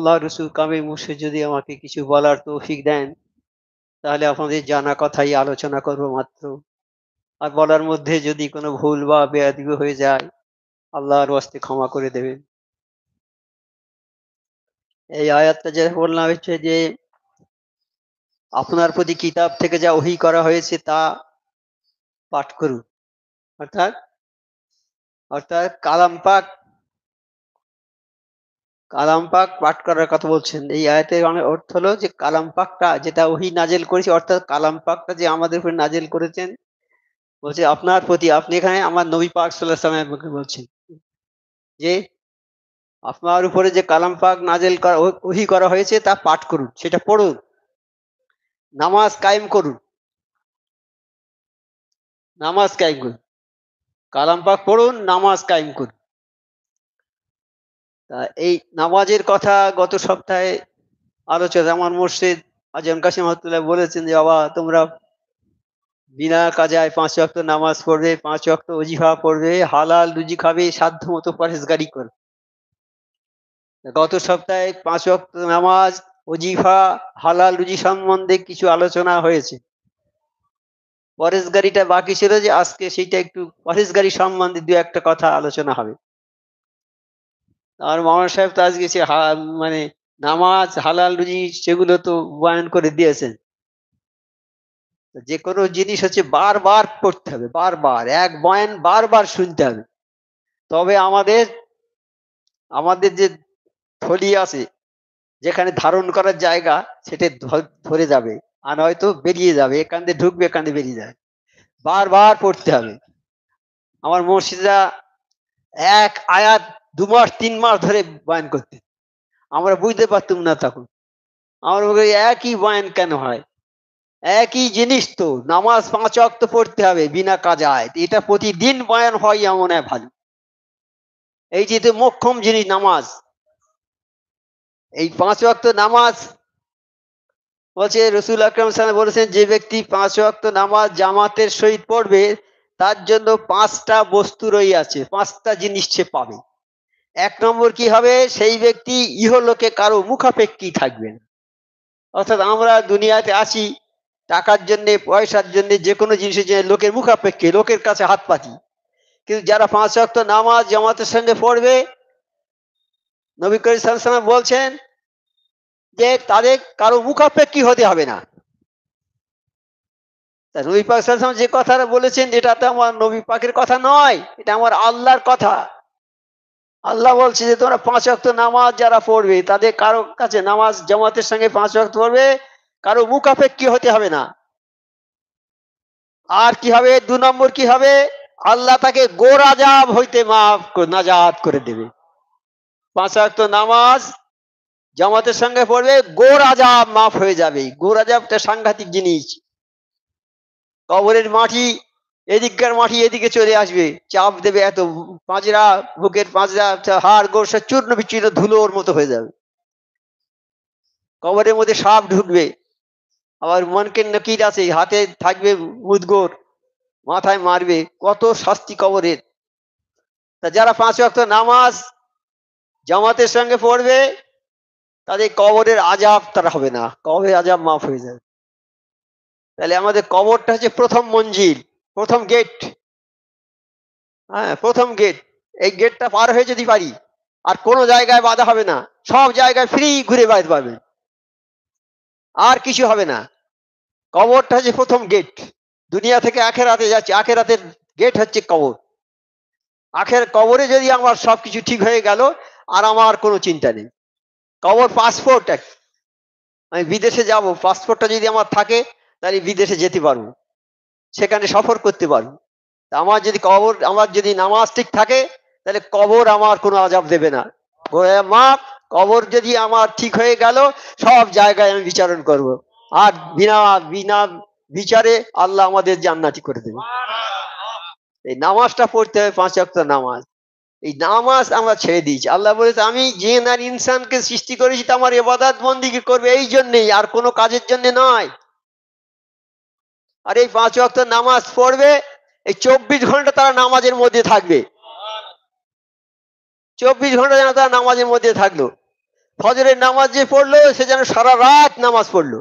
আল্লাহ রসুল কামে মুর্শিদ যদি আমাকে কিছু বলার তৌফিক দেন, তাহলে আপনাদের জানা কথাই আলোচনা করব মাত্র। আর বলার মধ্যে যদি কোনো ভুল বা বেয়াদবি হয়ে যায়, আল্লাহর ওয়াস্তে ক্ষমা করে দেবেন। এই আয়াতটা যেটা বললাম হচ্ছে যে আপনার প্রতি কিতাব থেকে যা ওহী করা হয়েছে তা পাঠ করুন। অর্থাৎ অর্থাৎ কালাম পাক পাঠ করার কথা বলছেন। এই আয়াতের অনেক অর্থ হলো যে কালাম পাকটা যেটা ওহী নাজেল করেছে, অর্থাৎ কালাম পাকটা যে আমাদের উপর নাজেল করেছেন, বলছে আপনার প্রতি, আপনি এখানে আমার নবী পাক সাল্লাল্লাহু আলাইহি ওয়াসাল্লাম বলছেন যে আপনার উপরে যে কালাম পাক নাজেল করা ওহী করা হয়েছে তা পাঠ করুন, সেটা পড়ুন, নামাজ কায়েম করুন, নামাজ কায়েম করুন, কালাম পাক পড়ুন, নামাজ কায়েম করুন। তা এই নামাজের কথা গত সপ্তাহে আলোচনা আমার মুর্শিদ আজম কাসিম রহমাতুল্লাহ বলেছেন যে বাবা তোমরা বিনা কাজায় 5 ওয়াক্ত নামাজ পড়বে, 5 ওয়াক্ত ওজিফা পড়বে, হালাল রুজি খাবে, সাধ্য মতো পরহেজগারি করবে। গত সপ্তাহে 5 ওয়াক্ত নামাজ, ওজিফা, হালাল রুজি সম্বন্ধে কিছু আলোচনা হয়েছে। পরহেজগারিটা বাকি ছিল, যে আজকে সেইটা একটু পরহেজগারি সম্বন্ধে দু একটা কথা আলোচনা হবে। আর মামা সাহেব তো আজকে সে মানে নামাজ, হালাল রুজি সেগুলো তো বয়ান করে দিয়েছেন। যে কোনো জিনিস হচ্ছে বারবার পড়তে হবে, বারবার এক বয়ান বারবার শুনতে হবে, তবে আমাদের আমাদের যে থলি আছে, যেখানে ধারণ করার জায়গা, সেটা ধরে যাবে, আর হয়তো বেরিয়ে যাবে, এখান দিয়ে ঢুকবে, এখান দিয়ে বেরিয়ে যাবে। বারবার পড়তে হবে। আমার মসজিদরা এক আয়াত 2 মাস 3 মাস ধরে বয়ান করতে, আমরা বুঝতে পারতাম না তখন। আমার একই বয়ান কেন হয়, একই জিনিস তো, নামাজ 5 ওয়াক্ত পড়তে হবে বিনা কাজায়, এটা প্রতিদিন বয়ান হয় এমন হয় ভালো। এই যে মোক্ষম জিনিস নামাজ, এই 5 ওয়াক্ত নামাজ বলছে রসুল আকরাম সাল্লাল্লাহু আলাইহি ওয়াসাল্লাম বলেছেন, যে ব্যক্তি 5 ওয়াক্ত নামাজ জামাতের সহিত পড়বে, তার জন্য 5টা বস্তু রই আছে, 5টা জিনিস সে পাবে। 1 নম্বর কি হবে, সেই ব্যক্তি ইহলোকে কারো মুখাপেক্ষী থাকবে না। অর্থাৎ আমরা দুনিয়াতে আছি টাকার জন্য, পয়সার জন্য, যে কোনো জিনিসের জন্য লোকের মুখাপেক্ষী, লোকের কাছে হাত পাতি। কিন্তু যারা 5 ওয়াক্ত নামাজ জামাতের সঙ্গে পড়বে, নবী করিম সাল্লাল্লাহু আলাইহি ওয়াসাল্লাম বলছেন যে তাদের কারো মুখাপেক্ষী হতে হবে না। নবী পাক সাল্লাল্লাহু আলাইহি ওয়াসাল্লাম যে কথাটা বলেছেন, এটা তো আমার নবী পাকের কথা নয়, এটা আমার আল্লাহর কথা। আল্লাহ বলছে যে তোমরা 5 ওয়াক্ত নামাজ যারা পড়বে, তাদের কারো কাছে নামাজ জামাতের সঙ্গে 5 ওয়াক্ত পড়বে, কারো মুখাপেক্ষী হতে হবে না। আর কি হবে, 2 নম্বর কি হবে, আল্লাহ তাকে গোর আযাব হইতে নাজাত করে দেবে। 5 ওয়াক্ত নামাজ জামাতের সঙ্গে পড়বে, গোর আযাব মাফ হয়ে যাবে। গোর আযাবটা সাংঘাতিক জিনিস। কবরের মাটি, এদিককার মাটি এদিকে চলে আসবে, চাপ দেবে, এত পাঁজরা, বুকের পাঁজরা, হাড় গোড় সব চূর্ণ বিচূর্ণ ধুলোর মতো হয়ে যাবে। কবরের মধ্যে সাপ ঢুকবে, আবার মনকে নকির আছে, হাতে থাকবে মুদগর, মাথায় মারবে, কত শাস্তি কবরের। তা যারা 5 ওয়াক্ত নামাজ জামাতের সঙ্গে পড়বে, তাদের কবরের আযাব তারা হবে না, কবরের আযাব মাফ হয়ে যাবে। তাহলে আমাদের কবরটা হচ্ছে প্রথম মঞ্জিল, প্রথম গেট। হ্যাঁ, প্রথম গেট। এই গেটটা পার হয়ে যদি পারি, আর কোনো জায়গায় বাধা হবে না, সব জায়গায় ফ্রি ঘুরে বেড়াতে পারবেন, আর কিছু হবে না। কবরটা হচ্ছে প্রথম গেট। দুনিয়া থেকে আখেরাতে যাচ্ছে, আখেরাতের গেট হচ্ছে কবর। কবরে যদি আমার সবকিছু ঠিক হয়ে গেল, আর আমার কোনো চিন্তা নেই। কবর পাসপোর্ট। আমি বিদেশে যাব, পাসপোর্টটা যদি আমার থাকে, তাহলে বিদেশে যেতে পারবো, সেখানে সফর করতে পারবো। আমার যদি নামাজ ঠিক থাকে, তাহলে কবর আমার কোনো আযাব দেবে না। মাপ, কবর যদি আমার ঠিক হয়ে গেল, সব জায়গায় আমি বিচারণ করব, আর বিনা বিনা বিচারে আল্লাহ আমাদের জান্নাতি করে দেবে। এই নামাজটা পড়তে হবে, 5 ওয়াক্ত নামাজ। এই নামাজ আমরা ছেড়ে দিয়েছি। আল্লাহ বলেছে, আমি জিন আর ইনসানকে সৃষ্টি করেছি তো আমার ইবাদত বন্দেগী করবে, এই জন্যই, আর কোনো কাজের জন্য নয়। আর এই 5 ওয়াক্ত নামাজ পড়বে, এই 24 ঘন্টা তারা নামাজের মধ্যে থাকবে। 24 ঘন্টা যেন তারা নামাজের মধ্যে থাকলো। ফজরের নামাজ যে পড়লো সে যেন সারা রাত নামাজ পড়লো।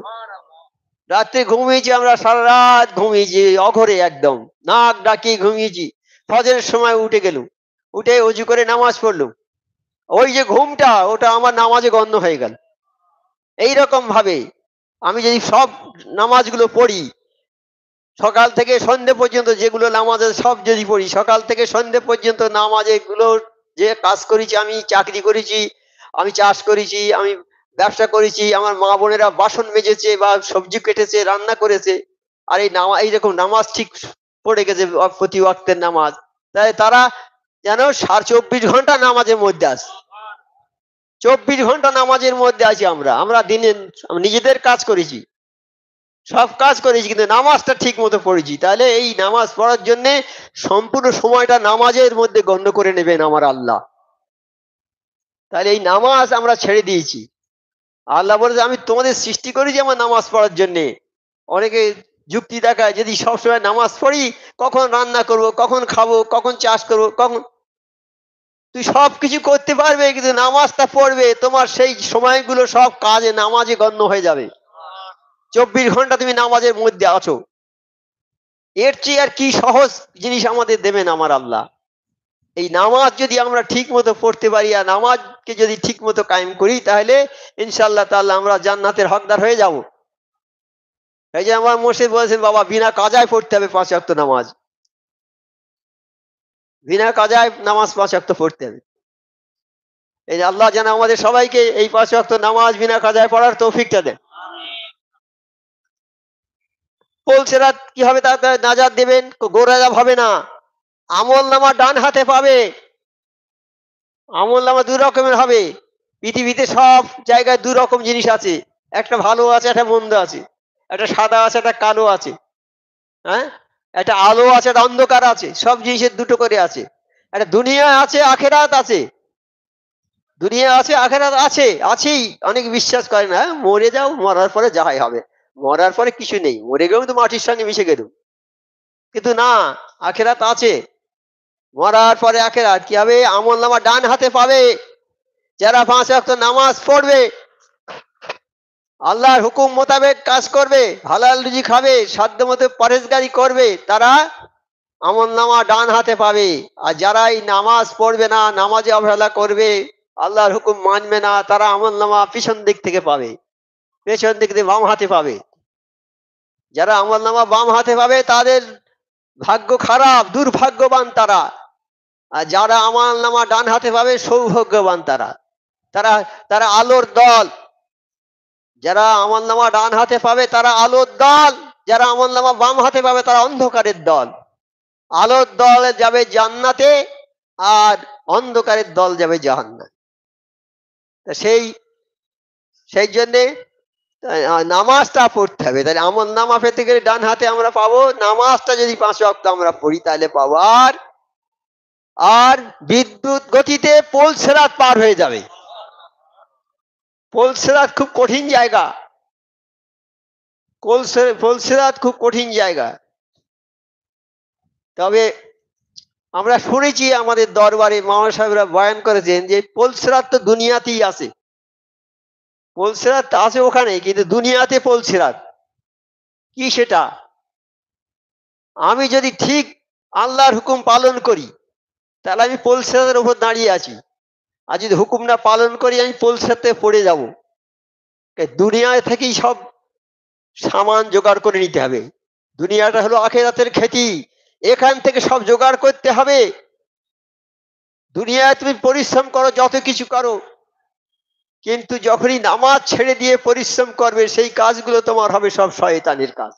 রাত্রে ঘুমিয়েছি আমরা, সারা রাত ঘুমিয়েছি অঘরে, একদম নাক ডাকিয়ে ঘুমিয়েছি। ফজরের সময় উঠে গেলুম, উঠে অজু করে নামাজ পড়লুম। ওই যে ঘুমটা, ওটা আমার নামাজে গণ্য হয়ে গেল। এইরকম ভাবে আমি যদি সব নামাজগুলো পড়ি, সকাল থেকে সন্ধে পর্যন্ত যেগুলো নামাজে সব যদি পড়ি, সকাল থেকে সন্ধে পর্যন্ত নামাজে গুলো যে কাজ করেছি, আমি চাকরি করেছি, আমি চাষ করেছি, আমি ব্যবসা করেছি, আমার মা বোনেরা বাসন মেজেছে বা সবজি কেটেছে, রান্না করেছে, আর এই এইরকম নামাজ ঠিক পড়ে গেছে প্রতি ওয়াক্তের নামাজ, তাই তারা যেন 24 ঘন্টা নামাজের মধ্যে আছে। 24 ঘন্টা নামাজের মধ্যে আছি আমরা। আমরা দিনে নিজেদের কাজ করেছি, সব কাজ করেছি, কিন্তু নামাজটা ঠিক মতো পড়েছি। তাহলে এই নামাজ পড়ার জন্য সম্পূর্ণ সময়টা নামাজের মধ্যে গণ্য করে নেবেন আমার আল্লাহ। তাহলে এই নামাজ আমরা ছেড়ে দিয়েছি। আল্লাহ বলেছে আমি তোমাদের সৃষ্টি করেছি আমার নামাজ পড়ার জন্য। অনেকে যুক্তি দেখায়, যদি সবসময় নামাজ পড়ি, কখন রান্না করব, কখন খাবো, কখন চাষ করব, কখন তুই সবকিছু করতে পারবে, কিন্তু নামাজটা পড়বে, তোমার সেই সময়গুলো সব কাজে নামাজে গণ্য হয়ে যাবে। 24 ঘন্টা তুমি নামাজের মধ্যে আছো। এর চেয়ে আর কি সহজ জিনিস আমাদের দেবেন আমার আল্লাহ। এই নামাজ যদি আমরা ঠিক মতো পড়তে পারি আর নামাজকে যদি ঠিক মতো কায়েম করি, তাহলে ইনশাআল্লাহ তাআলা আমরা জান্নাতের হকদার হয়ে যাব। এই যে আমার মুর্শিদ বলেছেন, বাবা বিনা কাজায় পড়তে হবে 5 ওয়াক্ত নামাজ, বিনা কাজায় নামাজ 5 ওয়াক্ত পড়তে হবে। এই যে আল্লাহ যেন আমাদের সবাইকে এই 5 ওয়াক্ত নামাজ বিনা কাজায় পড়ার তৌফিকটা দেন। পুলসিরাত কি হবে, তাতে নাজাত দেবেন, গোরাজাব হবে না। আমল নামা ডান হাতে পাবে। আমল নামা 2 রকমের হবে। পৃথিবীতে সব জায়গায় 2 রকম জিনিস আছে, একটা ভালো আছে, একটা মন্দ আছে, একটা সাদা আছে, একটা কালো আছে, হ্যাঁ, একটা আলো আছে, একটা অন্ধকার আছে, সব জিনিসের দুটো করে আছে। একটা দুনিয়া আছে, আখেরাত আছে। দুনিয়া আছে, আখেরাত আছে, আছেই। অনেক বিশ্বাস করে না, মরে যাও, মরার পরে যাহাই হবে, মরার পরে কিছু নেই, মরে গেলেও তো মাটির সঙ্গে মিশে গেল। কিন্তু না, আখেরাত আছে। মরার পরে আখেরাত কি হবে, আমল নামা ডান হাতে পাবে। যারা 5 ওয়াক্ত নামাজ পড়বে, আল্লাহর হুকুম মোতাবেক কাজ করবে, হালাল রুজি খাবে, সাধ্য মতো পরেজগারি করবে, তারা আমল নামা ডান হাতে পাবে। আর যারা এই নামাজ পড়বে না, নামাজে অবহেলা করবে, আল্লাহর হুকুম মানবে না, তারা আমল নামা পিছন দিক থেকে পাবে, পেছন দিক থেকে বাম হাতে পাবে। যারা আমল নামা বাম হাতে পাবে তাদের ভাগ্য খারাপ, দুর্ভাগ্যবান তারা। আর যারা আমল নামা ডান হাতে পাবে সৌভাগ্যবান তারা। তারা তারা আলোর দল। যারা আমল নামা ডান হাতে পাবে তারা আলোর দল, যারা আমল নামা বাম হাতে পাবে তারা অন্ধকারের দল। আলোর দল যাবে জান্নাতে, আর অন্ধকারের দল যাবে জাহান্নামে। সেই সেই জন্যে নামাজটা পড়তে হবে। তাহলে আমল নামা পেতে গেলে ডান হাতে আমরা পাবো, নামাজটা যদি 5 ওয়াক্ত আমরা পড়ি তাহলে পাবো। আর আর বিদ্যুৎ গতিতে পুলসিরাত পার হয়ে যাবে। পুলসিরাত খুব কঠিন জায়গা, পুলসিরাত খুব কঠিন জায়গা। তবে আমরা শুনেছি আমাদের দরবারে মাওলানা সাহেবরা বয়ান করেছেন যে পুলসিরাত তো দুনিয়াতেই আছে, পুলসিরাত আছে ওখানে, কিন্তু দুনিয়াতে পুলসিরাত কি সেটা, আমি যদি ঠিক আল্লাহর হুকুম পালন করি তাহলে আমি পুলসিরাতের উপর দাঁড়িয়ে আছি। আর যদি হুকুম না পালন করি আমি পুলসিরাতে পড়ে যাব। দুনিয়া থেকেই সব সামান জোগাড় করে নিতে হবে। দুনিয়াটা হলো আখিরাতের খেতি, এখান থেকে সব জোগাড় করতে হবে। দুনিয়ায় তুমি পরিশ্রম করো, যত কিছু করো, কিন্তু যখনই নামাজ ছেড়ে দিয়ে পরিশ্রম করবে, সেই কাজগুলো তোমার হবে সব শয়তানের কাজ,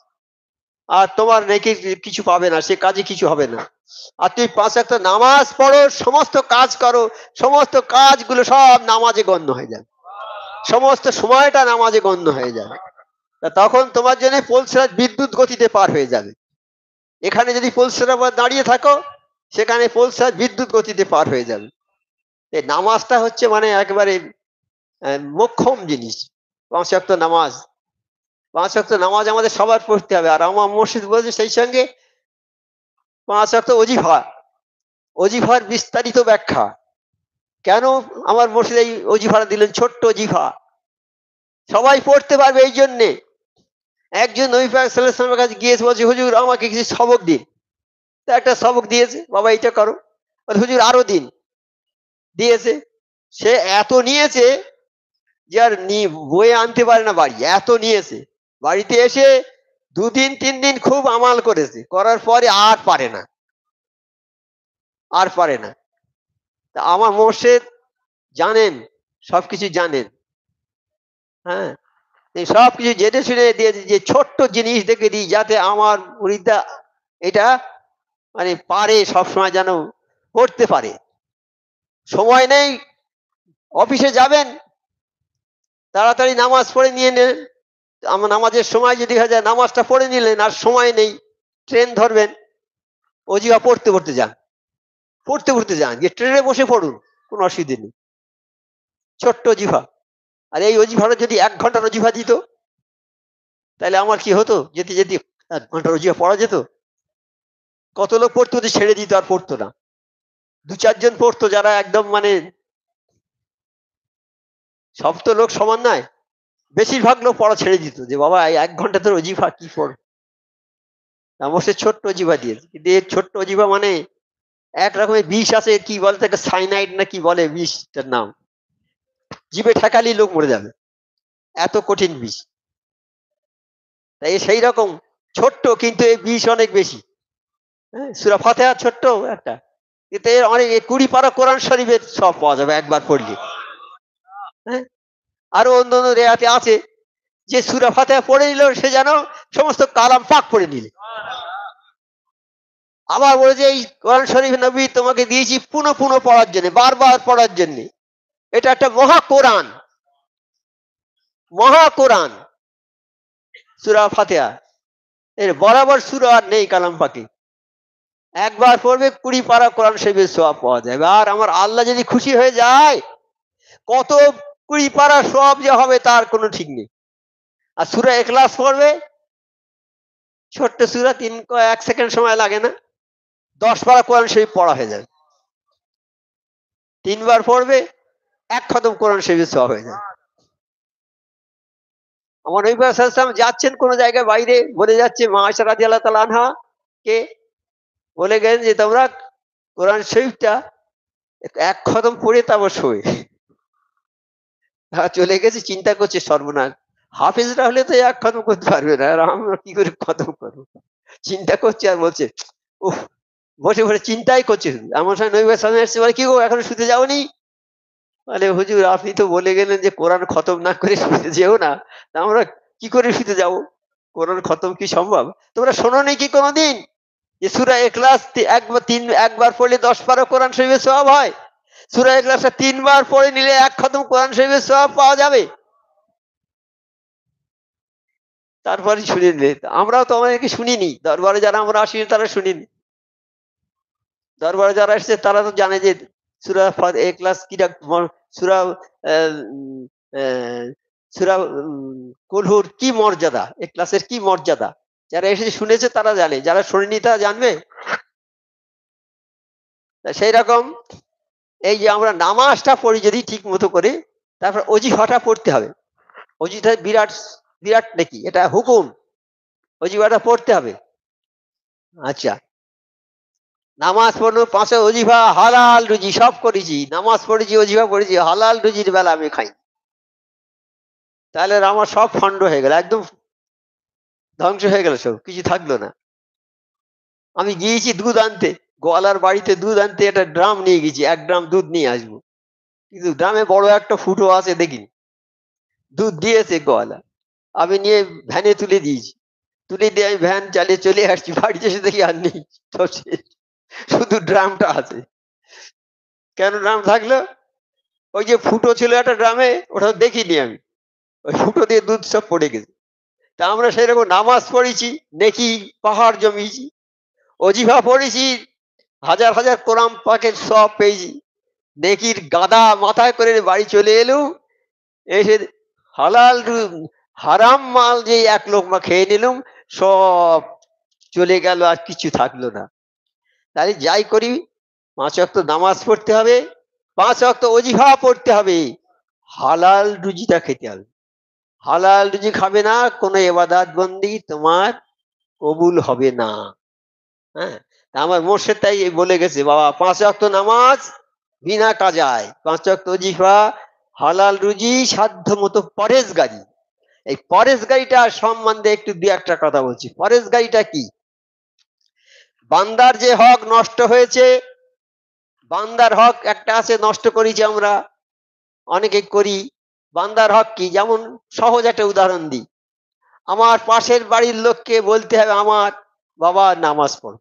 আর তোমার নেকি কিছু পাবে না, সে কাজে কিছু হবে না। আর তুমি 5 ওয়াক্ত নামাজ পড়ো, সমস্ত কাজ করো, সমস্ত কাজগুলো সব নামাজে গণ্য হয়ে যাবে, সমস্ত সময়টা নামাজে গণ্য হয়ে যাবে। তখন তোমার জন্য পুলসিরাত বিদ্যুৎ গতিতে পার হয়ে যাবে। এখানে যদি পুলসিরাত দাঁড়িয়ে থাকো, সেখানে পুলসিরাত বিদ্যুৎ গতিতে পার হয়ে যাবে। এই নামাজটা হচ্ছে মানে একেবারে মোক্ষম জিনিস। 5 ওয়াক্ত নামাজ, 5 ওয়াক্ত নামাজ আমাদের সবার পড়তে হবে। আর আমার মসজিদ বলছে সেই সঙ্গে 5 ওয়াক্ত ওজিফা, ওজিফার বিস্তারিত ব্যাখ্যা, কেন আমার মসজিদে এই অজিফাটা দিলেন? ছোট্ট অজিফা, সবাই পড়তে পারবে এই জন্যে। একজন নবী পাক সাল্লাল্লাহু আলাইহি ওয়াসাল্লামের কাছে গিয়েছে, বলছে হুজুর আমাকে কিছু সবক দিন। তা একটা সবক দিয়েছে, বাবা এটা করো। বলে হুজুর আরো দিন। দিয়েছে। সে এত নিয়েছে যে আর বয়ে আনতে পারে না বাড়ি, এত নিয়েছে। বাড়িতে এসে ২ দিন ৩ দিন খুব আমাল করেছে, করার পরে আর পারে না, আর পারে না। তা আমার মোর্শেদ জানেন, সবকিছু জানেন। হ্যাঁ, এই সবকিছু জেনে শুনে দিয়েছে যে ছোট্ট জিনিস দেখে দিই যাতে আমার মুরিদরা এটা মানে পারে, সবসময় যেন পড়তে পারে। সময় নেই, অফিসে যাবেন, তাড়াতাড়ি নামাজ পড়ে নিয়ে নেন। আমার নামাজের সময় যদি হয়ে যায়, নামাজটা পড়ে নিলেন, আর সময় নেই, ট্রেন ধরবেন, অজিফা পড়তে পড়তে যান, পড়তে পড়তে যান, যে ট্রেনে বসে পড়ুন, কোনো অসুবিধে নেই। ছোট্ট অজিফা। আর এই অজিফাটা যদি ১ ঘন্টার অজিফা দিত, তাহলে আমার কি হতো? যেতে যেতে ১ ঘন্টার অজিফা পড়া যেত। কত লোক পড়তো যে ছেড়ে দিত, আর পড়তো না। ২-৪ জন পড়তো, যারা একদম মানে সব তো লোক সমান নয়। বেশিরভাগ লোক পড়া ছেড়ে দিত, যে বাবা এই ১ ঘন্টা তোর অজিফা কি পড়। আমার সে ছোট্ট অজিফা দিয়েছে। কিন্তু এর ছোট্ট অজিফা মানে এক রকমের বিষ আছে, কি বলতো একটা সাইনাইড না কি বলে বিষটার নাম, জিভে ঠেকালেই লোক মরে যাবে, এত কঠিন বিষ। তাই সেই রকম ছোট্ট, কিন্তু এই বিষ অনেক বেশি। হ্যাঁ, সূরা ফাতিহা ছোট্ট একটা, কিন্তু এর অনেক ২০ পারা কোরআন শরীফের সব পাওয়া যাবে একবার পড়লে। হ্যাঁ, আরো অন্যান্য রেয়াতে আছে যে সূরা ফাতিহা পড়ে নিল সে যেন সমস্ত কালাম পাক পড়ে নিল। আবার বলে যে এই কোরআন শরীফ নবী তোমাকে দিয়েছি পুনঃ পুনঃ পড়ার জন্য, বারবার পড়ার জন্য। এটা একটা মহা কোরআন, মহা কোরআন সূরা ফাতিহা। এর বরাবর সূরা আর নেই কালাম পাকে। একবার পড়বে ২০ পারা কোরআন শরীফের সওয়াব পাওয়া যাবে। আর আমার আল্লাহ যদি খুশি হয়ে যায়, কত ২০ পারা সওয়াব যে হবে তার কোনো ঠিক নেই। আর সূরা ইখলাস পড়বে, ছোট্ট সূরা, ১ সেকেন্ড সময় লাগে না, ১০ পারা কোরআন শরীফ পড়া হয়ে যাবে। ৩ বার পড়বে, ১ খতম কোরআন শরীফের সওয়াব হয়ে যাবে। আমার নবী পাক সাল্লাল্লাহু আলাইহি ওয়াসাল্লাম যাচ্ছেন কোন জায়গায় বাইরে, বলে যাচ্ছে মা আয়েশা রাদিয়াল্লাহু তাআলা আনহা কে বলে গেলেন যে তোমরা কোরআন শরীফটা ১ খতম পড়ে তারপর শোবে। চলে গেছে, চিন্তা করছে সর্বনাশ, হাফেজরা হলে তো ১ খতম করতে পারবে না, আর আমরা কি করে খতম করবো। চিন্তা করছে আর বলছে উফ, বসে বসে চিন্তাই করছে শুধু। আমার সঙ্গে নবী পাক সাল্লাল্লাহু আলাইহি ওয়াসাল্লাম এসেছে, বলে কি গো এখনো শুতে যাওনি? বলে হুজুর আপনি তো বলে গেলেন যে কোরআন খতম না করে শুতে যেও না, তা আমরা কি করে শুতে যাবো? কোরআন খতম কি সম্ভব? তোমরা শোনোনি কি কোনোদিন যে সূরা ইখলাস একবার পড়লে ১০ পারা কোরআন শরীফের সওয়াব হয়? সূরা ইখলাসটা ৩ বার পড়ে নিলে ১ খতম কোরআন শরীফের সওয়াব পাওয়া যাবে। তারপরে শুনে নিলে। আমরাও তো অনেকে শুনিনি। দরবারে যারা আমরা আসিনি তারা শুনিনি। দরবারে যারা এসেছে তারা তো জানে যে সূরা ইখলাস সূরা আ উম আ সূরা কুলহুর কি মর্যাদা, ইখলাসের কি মর্যাদা। যারা এসে শুনেছে তারা জানে, যারা শোনেনি তারা জানবে? সেই রকম এই যে আমরা নামাজটা পড়ি যদি ঠিক মতো করে, তারপর অজিফাটা পড়তে হবে। অজিফা বিরাট, বিরাট নেকি, এটা হুকুম। অজিফাটা পড়তে হবে। আচ্ছা, নামাজ পড়লো, ৫ ওয়াক্ত অজিফা, হালাল রুজি সব করেছি। নামাজ পড়েছি, অজিফা পড়েছি, হালাল রুজির বেলা আমি খাই। তাহলে আমার সব ফন্ড হয়ে গেল, একদম ধ্বংস হয়ে গেল, সব কিছু থাকলো না। আমি গিয়েছি দুধ আনতে, গোয়ালার বাড়িতে দুধ আনতে, একটা ড্রাম নিয়ে গেছি, ১ ড্রাম দুধ নিয়ে আসবো। কিন্তু ড্রামে বড় একটা ফুটো আছে দেখিনি। দুধ দিয়েছে গোয়ালা, আমি নিয়ে ভ্যানে তুলে দিয়েছি। তুলে দিয়ে আমি ভ্যান চালিয়ে চলে আসছি, বাড়িতে এসে দেখি আর নেই, সব শেষ। শুধু ড্রামটা আছে। কেন ড্রাম থাকলো? ওই যে ফুটো ছিল একটা ড্রামে, ওটা দেখিনি আমি। ওই ফুটো দিয়ে দুধ সব পড়ে গেছে। তা আমরা সেরকম নামাজ পড়েছি, নেকি পাহাড় জমিয়েছি। অজিফা পড়েছি, হাজার হাজার কোরআন পাকের সব পেয়েছি। নেকির গাদা মাথায় করে বাড়ি চলে এলুম। এসে হালাল হারাম মাল যে ১ লোকমা খেয়ে নিলুম, সব চলে গেল, আর কিছু থাকলো না। তাই যাই করি ৫ ওয়াক্ত নামাজ পড়তে হবে, 5 ওয়াক্ত ওজিফা পড়তে হবে, হালাল রুজিটা খেতে হবে। হালাল রুজি খাবে না, কোনো ইবাদত বন্দেগী তোমার কবুল হবে না। হ্যাঁ, তা আমার মোর্শেদ তাই বলে গেছে, বাবা 5 ওয়াক্ত নামাজ বিনা কাজায়, 5 ওয়াক্ত ওজিফা, হালাল রুজি, সাধ্য মতো পরেজগারি। এই পরেজগারিটা সম্বন্ধে একটু দুই একটা কথা বলছি। পরেজগারিটা কি? বান্দার যে হক নষ্ট হয়েছে, বান্দার হক একটা আছে নষ্ট করেছি আমরা, অনেকে করি। বান্দার হক কি? যেমন সহজ একটা উদাহরণ দিই, আমার পাশের বাড়ির লোককে বলতে হবে, আমার বাবা নামাজ পড়ো,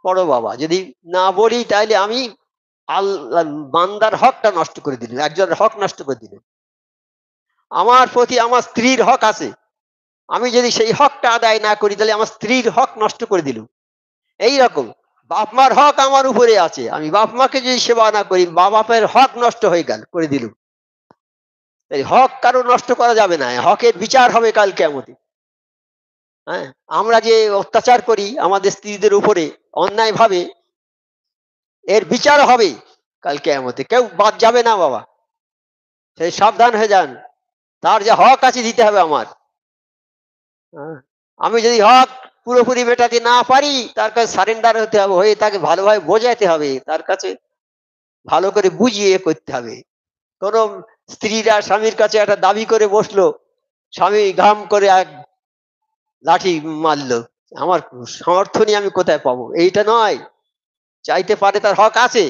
পড়ো বাবা। যদি না বলি তাহলে আমি আল্লাহ বান্দার হকটা নষ্ট করে দিলেন, একজনের হক নষ্ট করে দিলেন। আমার প্রতি আমার স্ত্রীর হক আছে, আমি যদি সেই হকটা আদায় না করি তাহলে আমার স্ত্রীর হক নষ্ট করে দিল। এই রকম বাপ মার হক আমার উপরে আছে, আমি বাপ মাকে যদি সেবা না করি, বাপের হক নষ্ট হয়ে গেল, করে দিল। এই হক কারো নষ্ট করা যাবে না, হকের বিচার হবে কাল কিয়ামতে। হ্যাঁ, আমরা যে অত্যাচার করি আমাদের স্ত্রীদের উপরে অন্যায় ভাবে, এর বিচার হবে কাল কিয়ামতে, কেউ বাদ যাবে না বাবা। সেই সাবধান হয়ে যান, তার যে হক আছে দিতে হবে আমার। হ্যাঁ, আমি যদি হক পুরোপুরি মেটাতে না পারি, তার কাছে সারেন্ডার হতে হবে, হয়ে তাকে ভালোভাবে বোঝাতে হবে, তার কাছে ভালো করে বুঝিয়ে করতে হবে। কোন স্ত্রীরা স্বামীর কাছে একটা দাবি করে বসলো, স্বামী ঘাম করে এক লাঠি মারলো, আমার সামর্থ্য নিয়ে আমি কোথায় পাবো, এইটা নয়। চাইতে পারে, তার হক আছে,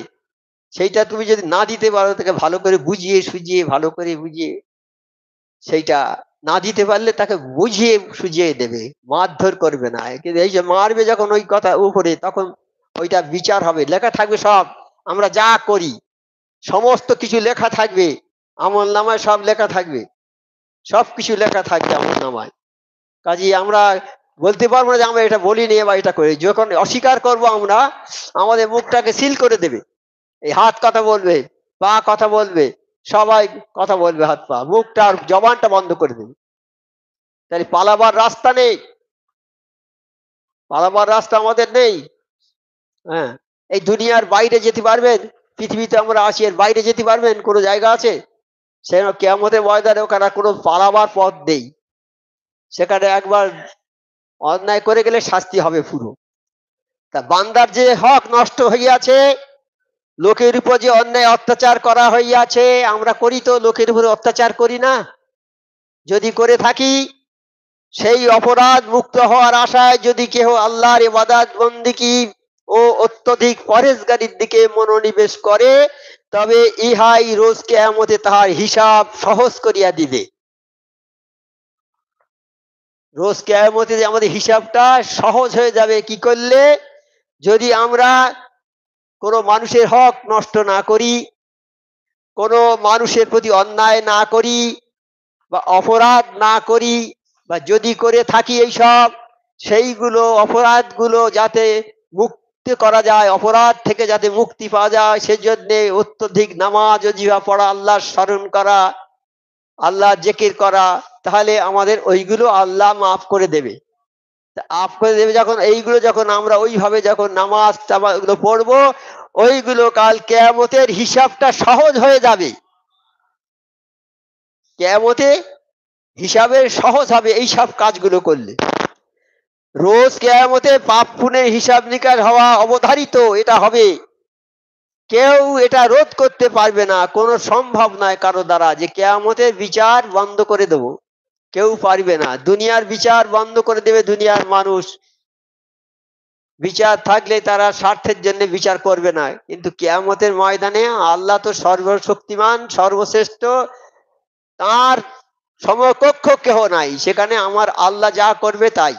সেইটা তুমি যদি না দিতে পারো, তাকে ভালো করে বুঝিয়ে সুঝিয়ে, ভালো করে বুঝিয়ে, সেইটা না দিতে পারলে তাকে বুঝিয়ে সুঝিয়ে দেবে, মারধর করবে না। কিন্তু এই যে মারবে যখন ওই কথা উপরে, তখন ওইটা বিচার হবে, লেখা থাকবে সব, আমরা যা করি সমস্ত কিছু লেখা থাকবে, আমল নামায় সব লেখা থাকবে, সবকিছু লেখা থাকবে আমল নামায়। কাজে আমরা বলতে পারবো না যে আমরা এটা বলিনি বা এটা করি। যখন অস্বীকার করব আমরা, আমাদের মুখটাকে সিল করে দেবে। এই হাত কথা বলবে, পা কথা বলবে, সবাই কথা বলবে, হাত পা, মুখটা আর জবানটা বন্ধ করে দেবে। তাহলে পালাবার রাস্তা নেই, পালাবার রাস্তা আমাদের নেই। হ্যাঁ, এই দুনিয়ার বাইরে যেতে পারবেন? পৃথিবীতে আমরা আছি, এর বাইরে যেতে পারবেন? কোনো জায়গা আছে? সেখানে কিয়ামতের ময়দানে ওখানে কোনো পালাবার পথ নেই। সেখানে একবার অন্যায় করে গেলে শাস্তি হবে পুরো। তা বান্দার যে হক নষ্ট হইয়াছে, লোকের উপর যে অন্যায় অত্যাচার করা হইয়াছে, আমরা করি তো, লোকের উপরে অত্যাচার করি না? যদি করে থাকি, সেই অপরাধ মুক্ত হওয়ার আশায় যদি কেহ আল্লাহর ইবাদত বন্দেগী ও অত্যধিক পরেজগারির দিকে মনোনিবেশ করে, তবে ইহাই রোজ কিয়ামতে তাহার হিসাব সহজ করিয়া দিবে। রোজ কিয়ামতে যে আমাদের হিসাবটা সহজ হয়ে যাবে কি করলে? যদি আমরা কোনো মানুষের হক নষ্ট না করি, কোনো মানুষের প্রতি অন্যায় না করি, বা অপরাধ না করি, বা যদি করে থাকি এইসব, সেইগুলো অপরাধগুলো যাতে মুক্তি করা যায়, অপরাধ থেকে যাতে মুক্তি পাওয়া যায়, সেজন্য অত্যধিক নামাজ ওজিফা পড়া, আল্লাহ স্মরণ করা, আল্লাহ জিকির করা, তাহলে আমাদের ওইগুলো আল্লাহ মাফ করে দেবে। মাফ করে দেবে যখন, এইগুলো যখন আমরা ওইভাবে যখন নামাজ ওগুলো পড়বো, ওইগুলো কাল কিয়ামতের হিসাবটা সহজ হয়ে যাবে। কিয়ামতে হিসাবের সহজ হবে এই সব কাজগুলো করলে। রোজ কিয়ামতে পাপ পুণ্যের হিসাব নিকাশ হওয়া অবধারিত, এটা হবে। কেউ এটা রোধ করতে পারবে না, কোনো সম্ভব নয় কারো দ্বারা যে কিয়ামতের বিচার বন্ধ করে দেব, কেউ পারবে না। দুনিয়ার বিচার বন্ধ করে দেবে দুনিয়ার মানুষ, বিচার থাকলে তারা স্বার্থের জন্য বিচার করবে না, কিন্তু কিয়ামতের ময়দানে আল্লাহ তো সর্বশক্তিমান সর্বশ্রেষ্ঠ, তার সমকক্ষ কেহ নাই, সেখানে আমার আল্লাহ যা করবে তাই।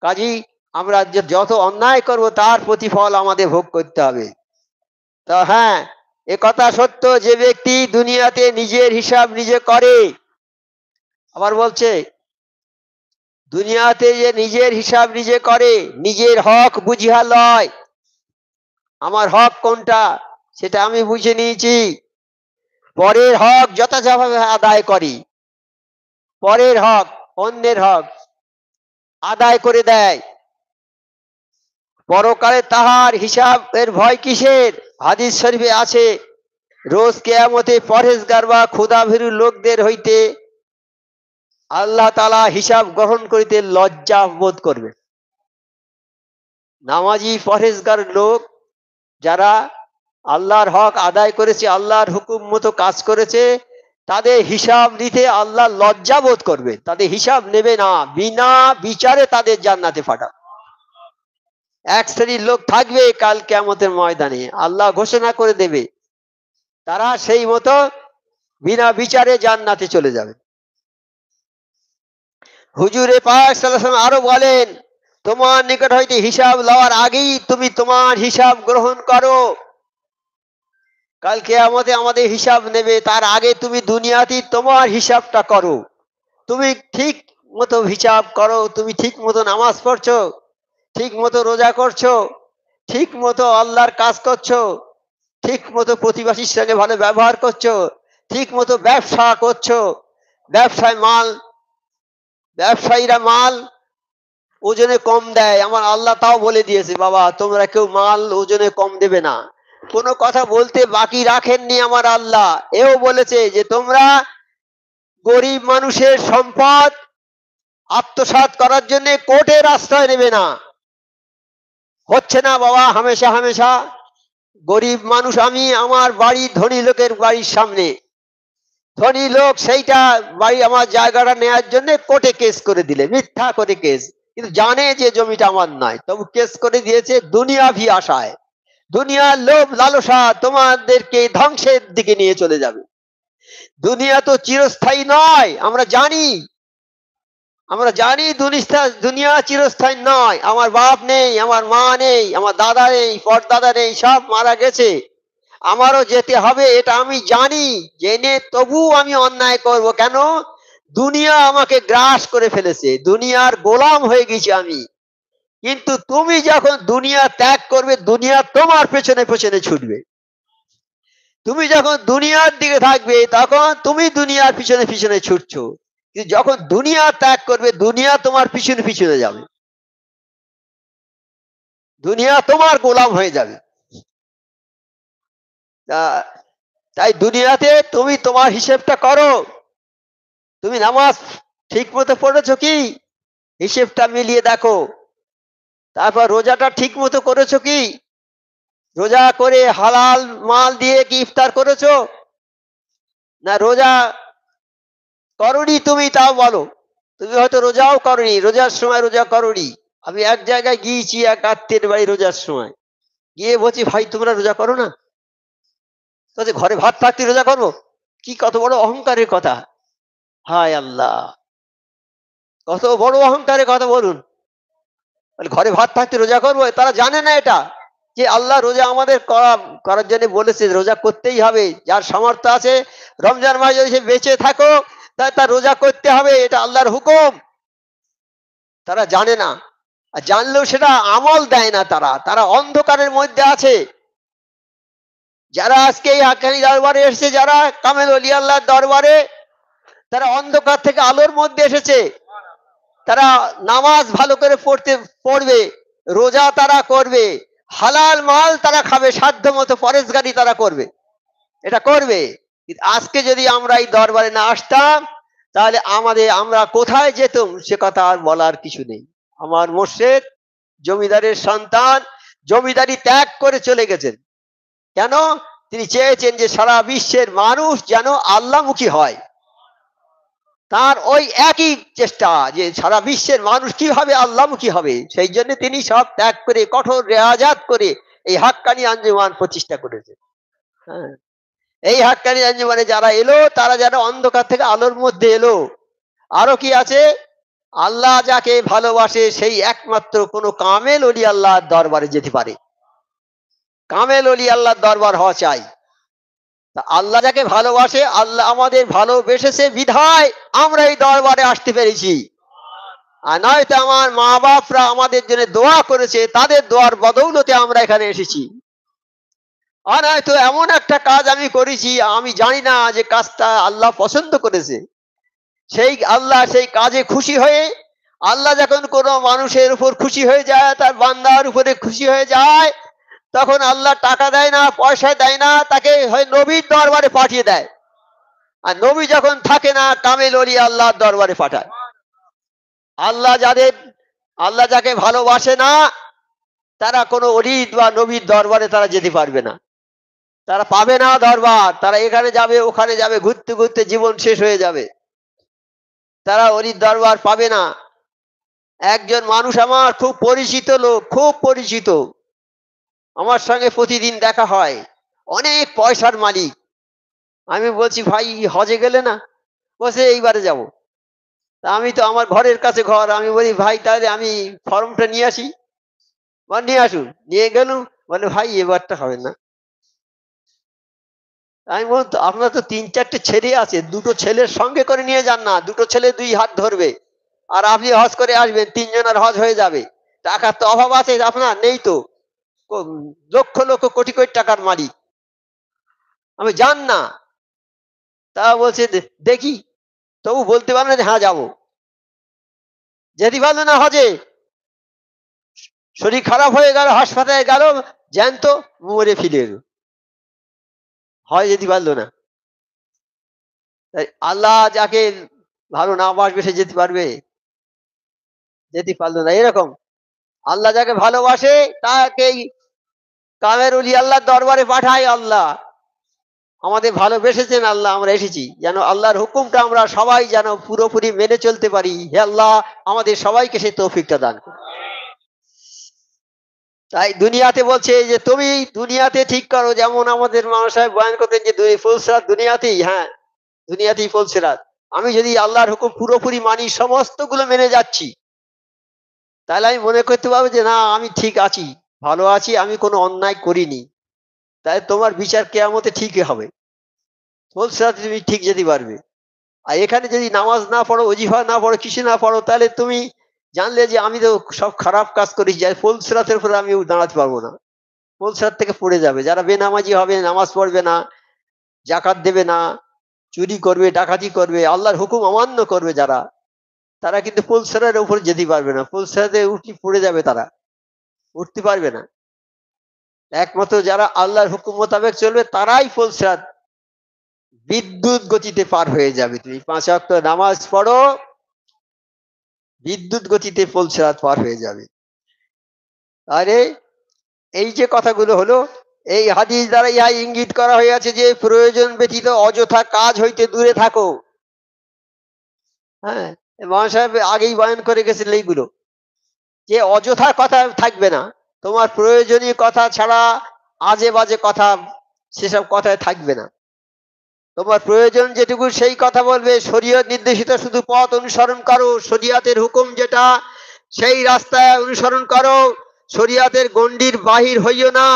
কাজী আমরা যত অন্যায় করব তার প্রতিফল আমাদের ভোগ করতে হবে। তা হ্যাঁ, এ কথা সত্য, যে ব্যক্তি দুনিয়াতে নিজের হিসাব নিজে করে, আবার বলছে দুনিয়াতে যে নিজের হিসাব নিজে করে, নিজের হক বুঝিয়া লয়, আমার হক কোনটা সেটা আমি বুঝে নিয়েছি, পরের হক যথাযথভাবে আদায় করি, পরের হক অন্যের হক আদায় করে দেয়, পরকালে তাহার হিসাবের ভয় কিসের? হাদিস শরীফে আছে, রোজ কিয়ামতে পরহেজগার বা ক্ষুধাভীরু লোকদের হইতে আল্লাহ তাআলা হিসাব গ্রহণ করিতে লজ্জা বোধ করবে। নামাজি পরহেজগার লোক যারা আল্লাহর হক আদায় করেছে, আল্লাহর হুকুম মতো কাজ করেছে, তাদের হিসাব নিতে আল্লাহ লজ্জা বোধ করবে, তাদের হিসাব নেবে না, বিনা বিচারে তাদের জান্নাতে পাঠাবে। এক শ্রেণীর লোক থাকবে কাল কিয়ামতের ময়দানে, আল্লাহ ঘোষণা করে দেবে, তারা সেই মতো বিনা বিচারে জান্নাতে চলে যাবে। হুজুরে পাক সাল্লাল্লাহু আলাইহি ওয়াসাল্লাম আরো বলেন, তোমার নিকট হইতে হিসাব লওয়ার আগেই তুমি তোমার হিসাব গ্রহণ করো। কাল কিয়ামতে আমাদের হিসাব নেবে, তার আগে তুমি দুনিয়াতেই তোমার হিসাবটা করো। তুমি ঠিক মতো হিসাব করো, তুমি ঠিক মতো নামাজ পড়ছো, ঠিক মতো রোজা করছো, ঠিক মতো আল্লাহর কাজ করছো, ঠিক মতো প্রতিবেশীর সঙ্গে ভালো ব্যবহার করছো, ঠিক মতো ব্যবসা করছো, ব্যবসায়ীরা মাল ওজনে কম দেয়, আমার আল্লাহ তাও বলে দিয়েছে, বাবা তোমরা কেউ মাল ওজনে কম দেবে না। কোনো কথা বলতে বাকি রাখেননি আমার আল্লাহ। এও বলেছে যে তোমরা গরিব মানুষের সম্পদ আত্মসাৎ করার জন্য কোর্টের আশ্রয় নেবে না। হচ্ছে না বাবা, হামেশা হামেশা গরিব মানুষ আমি, আমার বাড়ি ধনী লোকের বাড়ির সামনে, ধনী লোক সেইটা বাড়ি আমার জায়গাটা নেওয়ার জন্য কোর্টে কেস করে দিলে, মিথ্যা করে কেস, কিন্তু জানে যে জমিটা আমার নয়, তবু কেস করে দিয়েছে দুনিয়াভি আশায়। দুনিয়ার লোভ লালসা তোমাদেরকে ধ্বংসের দিকে নিয়ে চলে যাবে। দুনিয়া তো চিরস্থায়ী নয়, আমরা জানি দুনিয়া চিরস্থায়ী নয়। আমার বাপ নেই, আমার মা নেই, আমার দাদা নেই, পরদাদা নেই, সব মারা গেছে, আমারও যেতে হবে, এটা আমি জানি, জেনে তবু আমি অন্যায় করব কেন? দুনিয়া আমাকে গ্রাস করে ফেলেছে, দুনিয়ার গোলাম হয়ে গেছি আমি। কিন্তু তুমি যখন দুনিয়া ত্যাগ করবে, দুনিয়া তোমার পেছনে পেছনে ছুটবে। তুমি যখন দুনিয়ার দিকে থাকবে, তখন তুমি দুনিয়ার পিছনে পিছনে ছুটছো, কিন্তু যখন দুনিয়া ত্যাগ করবে, দুনিয়া তোমার পিছনে পিছনে যাবে, দুনিয়া তোমার গোলাম হয়ে যাবে। তাই দুনিয়াতে তুমি তোমার হিসেবটা করো। তুমি নামাজ ঠিক মতো পড়েছো কি, হিসেবটা মিলিয়ে দেখো। তারপর রোজাটা ঠিক মতো করেছো কি, রোজা করে হালাল মাল দিয়ে কি ইফতার করেছো, না রোজা করনি তুমি, তাও বলো। তুমি হয়তো রোজাও করনি, রোজার সময় রোজা করনি। আমি এক জায়গায় গিয়েছি, এক আত্মীয়ের বাড়ি, রোজার সময় গিয়ে বলছি, ভাই তোমরা রোজা করো না? বলছে ঘরে ভাত থাকতে রোজা করবো? কি কত বড় অহংকারের কথা! হায় আল্লাহ, কত বড় অহংকারের কথা বলুন। ঘরে ভাত থাকতে রোজা করবো? তারা জানে না এটা, যে আল্লাহ রোজা আমাদের করার জন্য বলেছে, রোজা করতেই হবে। যার সামর্থ্য আছে, রমজান মাস যদি সে বেঁচে থাকো, তার রোজা করতে হবে, এটা আল্লাহর হুকুম। তারা জানে না, আর জানলেও সেটা আমল দেয় না। তারা অন্ধকারের মধ্যে আছে। যারা আজকে এই হাক্কানি দরবারে এসেছে, যারা কামেল ওলি আল্লাহর দরবারে, তারা অন্ধকার থেকে আলোর মধ্যে এসেছে। তারা নামাজ ভালো করে পড়বে, রোজা তারা করবে, হালাল মাল তারা খাবে, সাধ্য মতো পরেশগারি তারা করবে, এটা করবে। আজকে যদি আমরা এই দরবারে না আসতাম, তাহলে আমরা কোথায় যেতাম সে কথা আর বলার কিছু নেই। আমার মোর্শেদ জমিদারের সন্তান, জমিদারি ত্যাগ করে চলে গেছেন। কেন? তিনি চেয়েছেন যে সারা বিশ্বের মানুষ যেন আল্লাহমুখী হয়। তার ওই একই চেষ্টা যে সারা বিশ্বের মানুষ কিভাবে আল্লাহমুখী হবে, সেই জন্য তিনি সব ত্যাগ করে, কঠোর রেয়াজাত করে এই হাক্কানি আঞ্জুমান প্রতিষ্ঠা করেছেন। হ্যাঁ, এই হাক্কানি আঞ্জুমানে যারা এলো, তারা যেন অন্ধকার থেকে আলোর মধ্যে এলো। আরো কি আছে? আল্লাহ যাকে ভালোবাসে, সেই একমাত্র কোনো কামেল ওলি আল্লাহর দরবারে যেতে পারে। কামেল ওলি আল্লাহর দরবার হওয়া চাই। আল্লাহ যাকে ভালোবাসে, আল্লাহ আমাদের ভালোবেসেছে বিধায় আমরা এই দরবারে আসতে পেরেছি। আর নয়তো আমার মা বাপরা আমাদের জন্য দোয়া করেছে, তাদের দোয়ার বদৌলতে আমরা এখানে এসেছি। আর নয়তো এমন একটা কাজ আমি করেছি, আমি জানি না যে কাজটা আল্লাহ পছন্দ করেছে। সেই আল্লাহ সেই কাজে খুশি হয়ে, আল্লাহ যখন কোনো মানুষের উপর খুশি হয়ে যায়, তার বান্দার উপরে খুশি হয়ে যায়, তখন আল্লাহ টাকা দেয় না, পয়সা দেয় না, তাকে হয় নবীর দরবারে পাঠিয়ে দেয়। আর নবী যখন থাকে না, কামেল ওলি আল্লাহর দরবারে পাঠায়। আল্লাহ যাদের, আল্লাহ যাকে ভালোবাসে না, তারা কোনো অলিদ বা নবীর দরবারে তারা যেতে পারবে না, তারা পাবে না দরবার। তারা এখানে যাবে ওখানে যাবে, ঘুরতে ঘুরতে জীবন শেষ হয়ে যাবে, তারা অলির দরবার পাবে না। একজন মানুষ আমার খুব পরিচিত লোক, খুব পরিচিত, আমার সঙ্গে প্রতিদিন দেখা হয়, অনেক পয়সার মালিক। আমি বলছি ভাই হজে গেলে না? বলছে এইবারে যাব। তা আমি তো, আমার ঘরের কাছে ঘর, আমি বলি ভাই তাহলে আমি ফর্মটা নিয়ে আসি। বল নিয়ে আসুন। নিয়ে গেলুম, বলে ভাই এবারটা হবে না। আমি বল আপনার তো ৩-৪টে ছেলে আছে, দুটো ছেলের সঙ্গে করে নিয়ে যান না, দুটো ছেলে ২ হাত ধরবে, আর আপনি হজ করে আসবেন, ৩ জনের হজ হয়ে যাবে। টাকার তো অভাব আছে আপনার? নেই তো। লক্ষ লক্ষ কোটি কোটি টাকার মালিক। আমি যান না। তা বলছে দেখি। তবু বলতে পারলো না হ্যাঁ যাবো। যেতে পারলো না হজে, শরীর খারাপ হয়ে গেল, হাসপাতালে গেল, জ্যান্ত মরে ফিরে এলো, হয় যেতে পারলো না। তাই আল্লাহ যাকে ভালো না বাসবে সে যেতে পারবে? যেতে পারলো না। এরকম আল্লাহ যাকে ভালোবাসে তাকে কামের উলি আল্লাহ দরবারে পাঠায়। আল্লাহ আমাদের ভালোবেসেছেন, আল্লাহ আমরা এসেছি যেন আল্লাহর হুকুমটা আমরা সবাই যেন পুরোপুরি মেনে চলতে পারি। হে আল্লাহ আমাদের সবাইকে সেই তৌফিকটা দান করুন। তাই দুনিয়াতে বলছে যে তুমি দুনিয়াতে ঠিক করো, যেমন আমাদের মামা সাহেব বয়ান করতেন যে ফুলসিরাত দুনিয়াতেই, হ্যাঁ দুনিয়াতেই ফুলসিরাত। আমি যদি আল্লাহর হুকুম পুরোপুরি মানি, সমস্ত গুলো মেনে যাচ্ছি, তাহলে আমি মনে করতে পারবো যে না আমি ঠিক আছি, ভালো আছি, আমি কোনো অন্যায় করিনি। তাই তোমার বিচার কেয়ামতে ঠিকই হবে, ফুলসিরাতে তুমি ঠিক যেতে পারবে। আর এখানে যদি নামাজ না পড়ো, ওজিফা না পড়ো, কিছু না পড়ো, তাহলে তুমি জানলে যে আমি তো সব খারাপ কাজ করেছি, ফুলসিরাতের উপরে আমি দাঁড়াতে পারবো না, ফুলসিরাত থেকে পড়ে যাবে। যারা বেনামাজি হবে, নামাজ পড়বে না, জাকাত দেবে না, চুরি করবে, ডাকাতি করবে, আল্লাহর হুকুম অমান্য করবে যারা, তারা কিন্তু ফুলসিরাতের উপরে যেতে পারবে না, ফুলসিরাতে উঠে পড়ে যাবে, তারা উঠতে পারবে না। একমাত্র যারা আল্লাহর হুকুম মোতাবেক চলবে তারাই ফুলসিরাত বিদ্যুৎ গতিতে পার হয়ে যাবে। তুমি 5 ওয়াক্ত নামাজ পড়ো, বিদ্যুৎ গতিতে ফুলসিরাত পার হয়ে যাবে। আরে এই যে কথাগুলো হলো, এই হাদিস দ্বারা ইহা ইঙ্গিত করা হইয়াছে যে প্রয়োজন ব্যতীত অযথা কাজ হইতে দূরে থাকো। হ্যাঁ, মাওলানা সাহেব আগেই বয়ান করে গেছেন এইগুলো, যে অযথা কথা থাকবে না, তোমার প্রয়োজনীয় কথা ছাড়া আজে বাজে কথা, সেসব কথায় থাকবে না। তোমার প্রয়োজন যেটুকু সেই কথা বলবে। শরীয়ত নির্দেশিত শুধু পথ অনুসরণ করো, শরিয়াতের হুকুম যেটা সেই রাস্তায় অনুসরণ করো, শরিয়াতের গণ্ডির বাহির হইও না।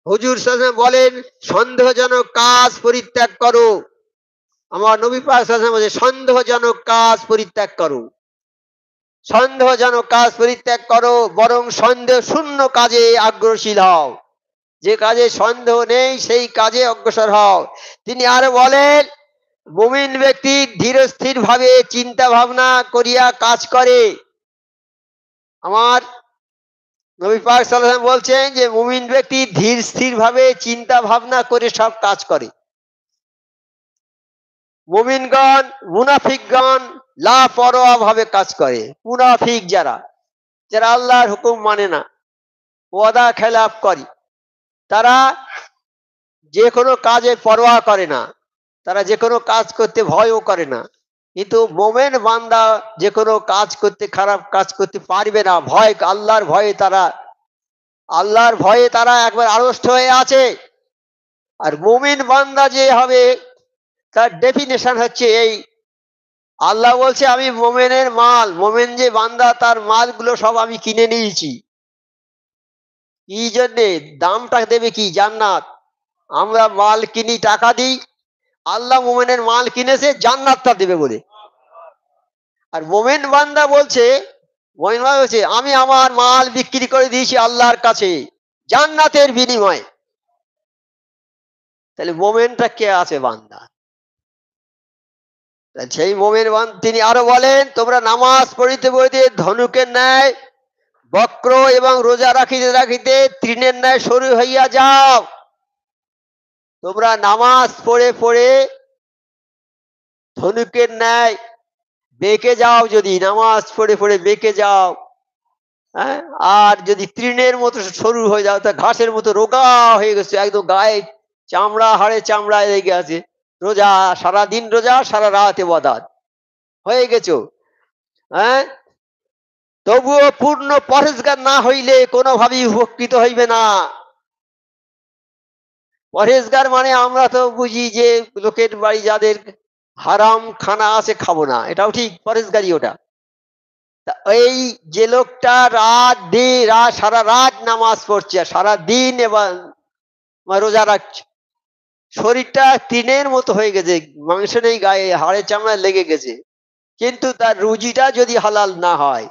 হুজুর সাল্লাল্লাহু আলাইহি ওয়াসাল্লাম বলেন সন্দেহজনক কাজ পরিত্যাগ করো। আমার নবী পাক সাল্লাল্লাহু আলাইহি ওয়াসাল্লাম বলেন সন্দেহজনক কাজ পরিত্যাগ করো, সন্দেহজনক কাজ পরিত্যাগ করো, বরং সন্দেহ শূন্য কাজে আগ্রহশীল হও। যে কাজে সন্দেহ নেই সেই কাজে অগ্রসর হও। তিনি আরো বলেন মুমিন ব্যক্তি ধীরস্থির ভাবে চিন্তা ভাবনা করিয়া কাজ করে। আমার নবী পাক সাল্লাল্লাহু আলাইহি ওয়াসাল্লাম বলছেন যে মুমিন ব্যক্তি ধীর স্থির ভাবে চিন্তা ভাবনা করে সব কাজ করে। মুমিনগণ মুনাফিকগণ লাপরোয়া ভাবে কাজ করে। মুনাফিক যারা, যারা আল্লাহর হুকুম মানে না, ওয়াদা খেলাপ করে, তারা যে কোনো কাজে পরোয়া করে না, তারা যে কোনো কাজ করতে ভয়ও করে না। কিন্তু মোমেন বান্দা যে কোনো কাজ করতে, খারাপ কাজ করতে পারবে না, ভয়, আল্লাহর ভয়ে তারা, আল্লাহর ভয়ে তারা একবার আড়ষ্ট হয়ে আছে। আর মুমিন বান্দা যে হবে তার ডেফিনেশন হচ্ছে এই, আল্লাহ বলছে আমি মোমেনের মাল, মোমেন যে বান্দা তার মালগুলো সব আমি কিনে নিয়েছি। কি জন্যে? দামটা দেবে কি? জান্নাত। আমরা মাল কিনি, টাকা দিই, আল্লাহ মোমেনের মাল কিনেছে জান্নাতটা দেবে বলে। আর মোমেন বান্দা বলছে, মোমেন বান্দা বলছে আমি আমার মাল বিক্রি করে দিয়েছি আল্লাহর কাছে জান্নাতের বিনিময়ে। তাহলে মোমেনটা কে আছে? বান্দা। সেই মোমেন বান্দা তিনি আরো বলেন তোমরা নামাজ পড়িতে পড়িতে ধনুকের ন্যায় বক্র এবং রোজা রাখিতে রাখিতে তৃণের ন্যায় সরু হইয়া যাও। তোমরা নামাজ পড়ে পড়ে ধনুকের ন্যায় বেঁকে যাও, যদি নামাজ পড়ে পড়ে বেঁকে যাও, হ্যাঁ, আর যদি তৃণের মতো সরু হয়ে যাও, তা ঘাসের মতো রোগা হয়ে গেছে, একদম গায়ে চামড়া, হাড়ে চামড়া লেগে আছে, রোজা সারাদিন রোজা, সারা রাত ইবাদত হয়ে গেছো, হ্যাঁ, তবুও পূর্ণ পরেজগার না হইলে কোনোভাবেই উপকৃত হইবে না। পরেজগার মানে আমরা তো বুঝি যে লোকের বাড়ি যাদের হারাম খানা আছে খাবো না, এটাও ঠিক, পরেজগারি ওটা। এই যে লোকটা সারা রাত নামাজ পড়ছে আর সারা দিন এবার রোজা রাখছে, শরীরটা তৃণের মতো হয়ে গেছে, মাংস নেই গায়ে, হাড়ে চামড়ায় লেগে গেছে, কিন্তু তার রুজিটা যদি হালাল না হয়,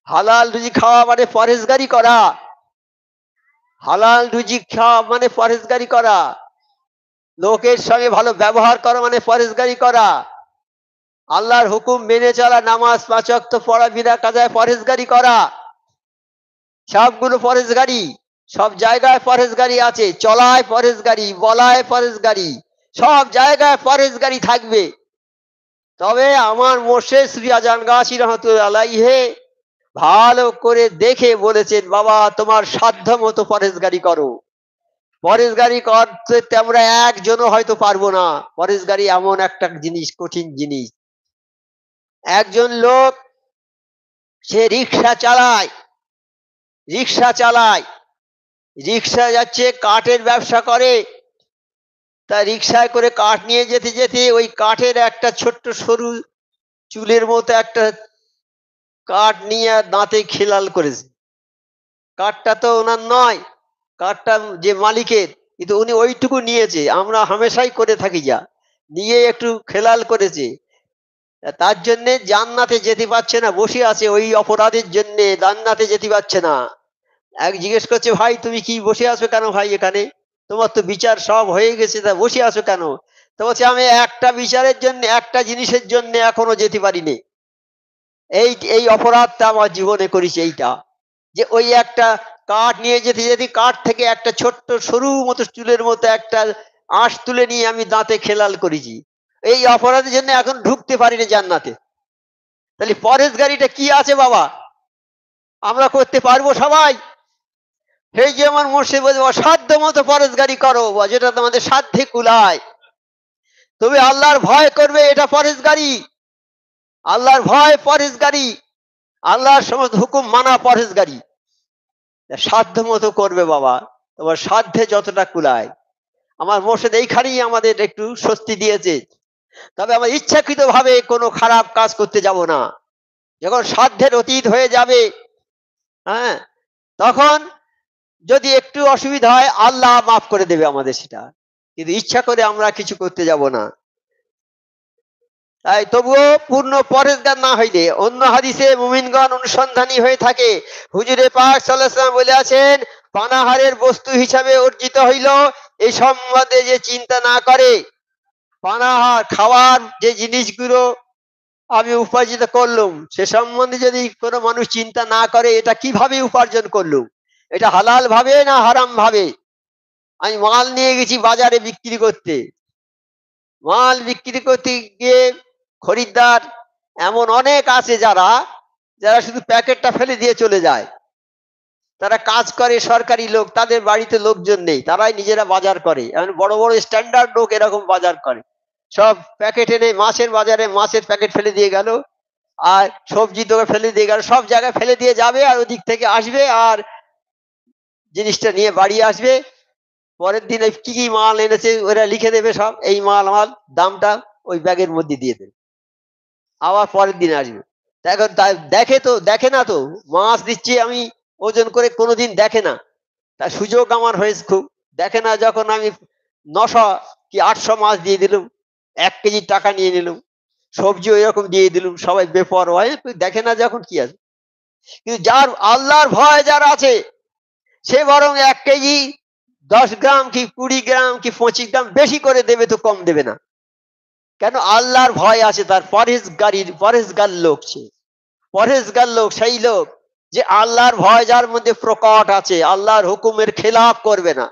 হালাল রুজি খাওয়া মানে পরেজগারি করা, হালাল রুজি খাওয়া মানে পরেজগারি করা, লোকের সঙ্গে ভালো ব্যবহার করা মানে পরেজগারি করা, আল্লাহর হুকুম মেনে চলা, নামাজ 5 ওয়াক্ত পড়া, বিনা কাজায় পরেজগারি করা, সবগুলো পরেজগারি। সব জায়গায় পরেজগারি আছে, চলায় পরেজগারি, বলায় পরেজগারি, সব জায়গায় পরেজগারি থাকবে। তবে আমার মোর্শেদ শ্রী আজান গাছি রহমতুল্লাহ আলাইহি ভালো করে দেখে বলেছেন, বাবা তোমার সাধ্য মতো পরেজগারি করো। পরেজগারি করতে আমরা একজনও হয়তো পারবো না, পরেজগারি এমন একটা জিনিস, কঠিন জিনিস। একজন লোক সে রিক্সা চালায়, রিক্সা যাচ্ছে, কাঠের ব্যবসা করে, তা রিক্সায় করে কাঠ নিয়ে যেতে যেতে ওই কাঠের একটা ছোট্ট সরু চুলের মতো একটা কাঠ নিয়ে দাঁতে খেলাল করেছে। কাঠটা তো ওনার নয়, কাঠটা যে মালিকের, কিন্তু উনি ওইটুকু নিয়েছে, আমরা হামেশাই করে থাকি, যা নিয়ে একটু খেলাল করেছে, তার জন্যে জান্নাতে যেতে পারছে না, বসে আছে ওই অপরাধের জন্যে, জান্নাতে যেতে পারছে না। এক জিজ্ঞেস করছে, ভাই তুমি কি বসে আছো কেন ভাই, এখানে তোমার তো বিচার সব হয়ে গেছে, তা বসে আছো কেন? তো বলছে, আমি একটা বিচারের জন্য, একটা জিনিসের জন্য এখনো যেতে পারিনি, এই এই অপরাধটা আমার জীবনে করেছি, এইটা যে ওই একটা কাঠ নিয়ে যেতে যেতে কাঠ থেকে একটা ছোট্ট সরু মতো চুলের মতো একটা আঁশ তুলে নিয়ে আমি দাঁতে খেলাল করেছি, এই অপরাধের জন্য এখন ঢুকতে পারিনি জান্নাতে। তাহলে পরেজগারিটা কি আছে বাবা, আমরা করতে পারবো সবাই? সেই যে আমার মোর্শেদ বলছে, অসাধ্য মতো পরেজগারি করো, যেটা তোমাদের সাধ্যে কুলায়, তবে আল্লাহর ভয় করবে, এটা পরেজগারি, আল্লাহর ভয় পরেজগারি, আল্লাহর সমস্ত হুকুম মানা পরেজগারি। সাধ্য মতো করবে বাবা, তোমার সাধ্যে যতটা কুলায়। আমার মোর্শেদ এইখানেই আমাদের একটু স্বস্তি দিয়েছে, তবে আমার ইচ্ছাকৃত ভাবে কোনো খারাপ কাজ করতে যাব না। যখন সাধ্যের অতীত হয়ে যাবে, হ্যাঁ, তখন যদি একটু অসুবিধা হয় আল্লাহ মাফ করে দেবে আমাদের সেটা, কিন্তু ইচ্ছা করে আমরা কিছু করতে যাব না। তাই তবুও পূর্ণ পরেজগার না হইলে, অন্য হাদিসে মুমিনগণ অনুসন্ধানী হয়ে থাকে। হুজুরে পাক সাল্লাল্লাহু আলাইহি ওয়াসাল্লাম বলেছেন, পানাহারের বস্তু হিসাবে অর্জিত হইল, এই সম্বন্ধে যে চিন্তা না করে, পানাহার খাওয়ার যে জিনিসগুলো আমি উপার্জিত করলুম, সে সম্বন্ধে যদি কোনো মানুষ চিন্তা না করে, এটা কিভাবে উপার্জন করলুম, এটা হালাল ভাবে না হারাম ভাবে। আমি মাল নিয়ে গেছি বাজারে বিক্রি করতে, মাল বিক্রি করতে গিয়ে খরিদ্দার এমন অনেক আছে যারা যারা শুধু প্যাকেটটা ফেলে দিয়ে চলে যায়, তারা কাজ করে, সরকারি লোক, তাদের বাড়িতে লোকজন নেই, তারাই নিজেরা বাজার করে, এমন বড় বড় স্ট্যান্ডার্ড লোক এরকম বাজার করে, সব প্যাকেট এনে মাছের বাজারে মাছের প্যাকেট ফেলে দিয়ে গেল, আর সবজি দোকান ফেলে দিয়ে গেল, সব জায়গায় ফেলে দিয়ে যাবে, আর ওদিক থেকে আসবে আর জিনিসটা নিয়ে বাড়ি আসবে। পরের দিন কি কি মাল এনেছে ওরা লিখে দেবে, সব এই মাল আমার দামটা ওই ব্যাগের মধ্যে দিয়ে দেবে, আবার পরের দিন আসবে। এখন দেখে না তো, মাছ দিচ্ছি আমি ওজন করে, কোনোদিন দেখে না, তার সুযোগ আমার হয়েছে খুব, দেখে না, যখন আমি 900 কি 800 মাছ দিয়ে দিলাম, 1 কেজি টাকা নিয়ে নিলাম, সবজি ওই রকম দিয়ে দিলাম, সবাই বেপরোয়া, দেখে না যখন কি আছে। কিন্তু যার আল্লাহর ভয় যার আছে, সে বরং 1 কেজি 10 গ্রাম কি 20 গ্রাম কি 25 গ্রাম বেশি করে দেবে, তো কম দেবে না। কেন? আল্লাহর ভয় আছে তার, পরেজগার লোক, সে পরেজগার লোক, সেই লোক যে আল্লাহর ভয় যার মধ্যে প্রকট আছে, আল্লাহর হুকুমের খেলাফ করবে না,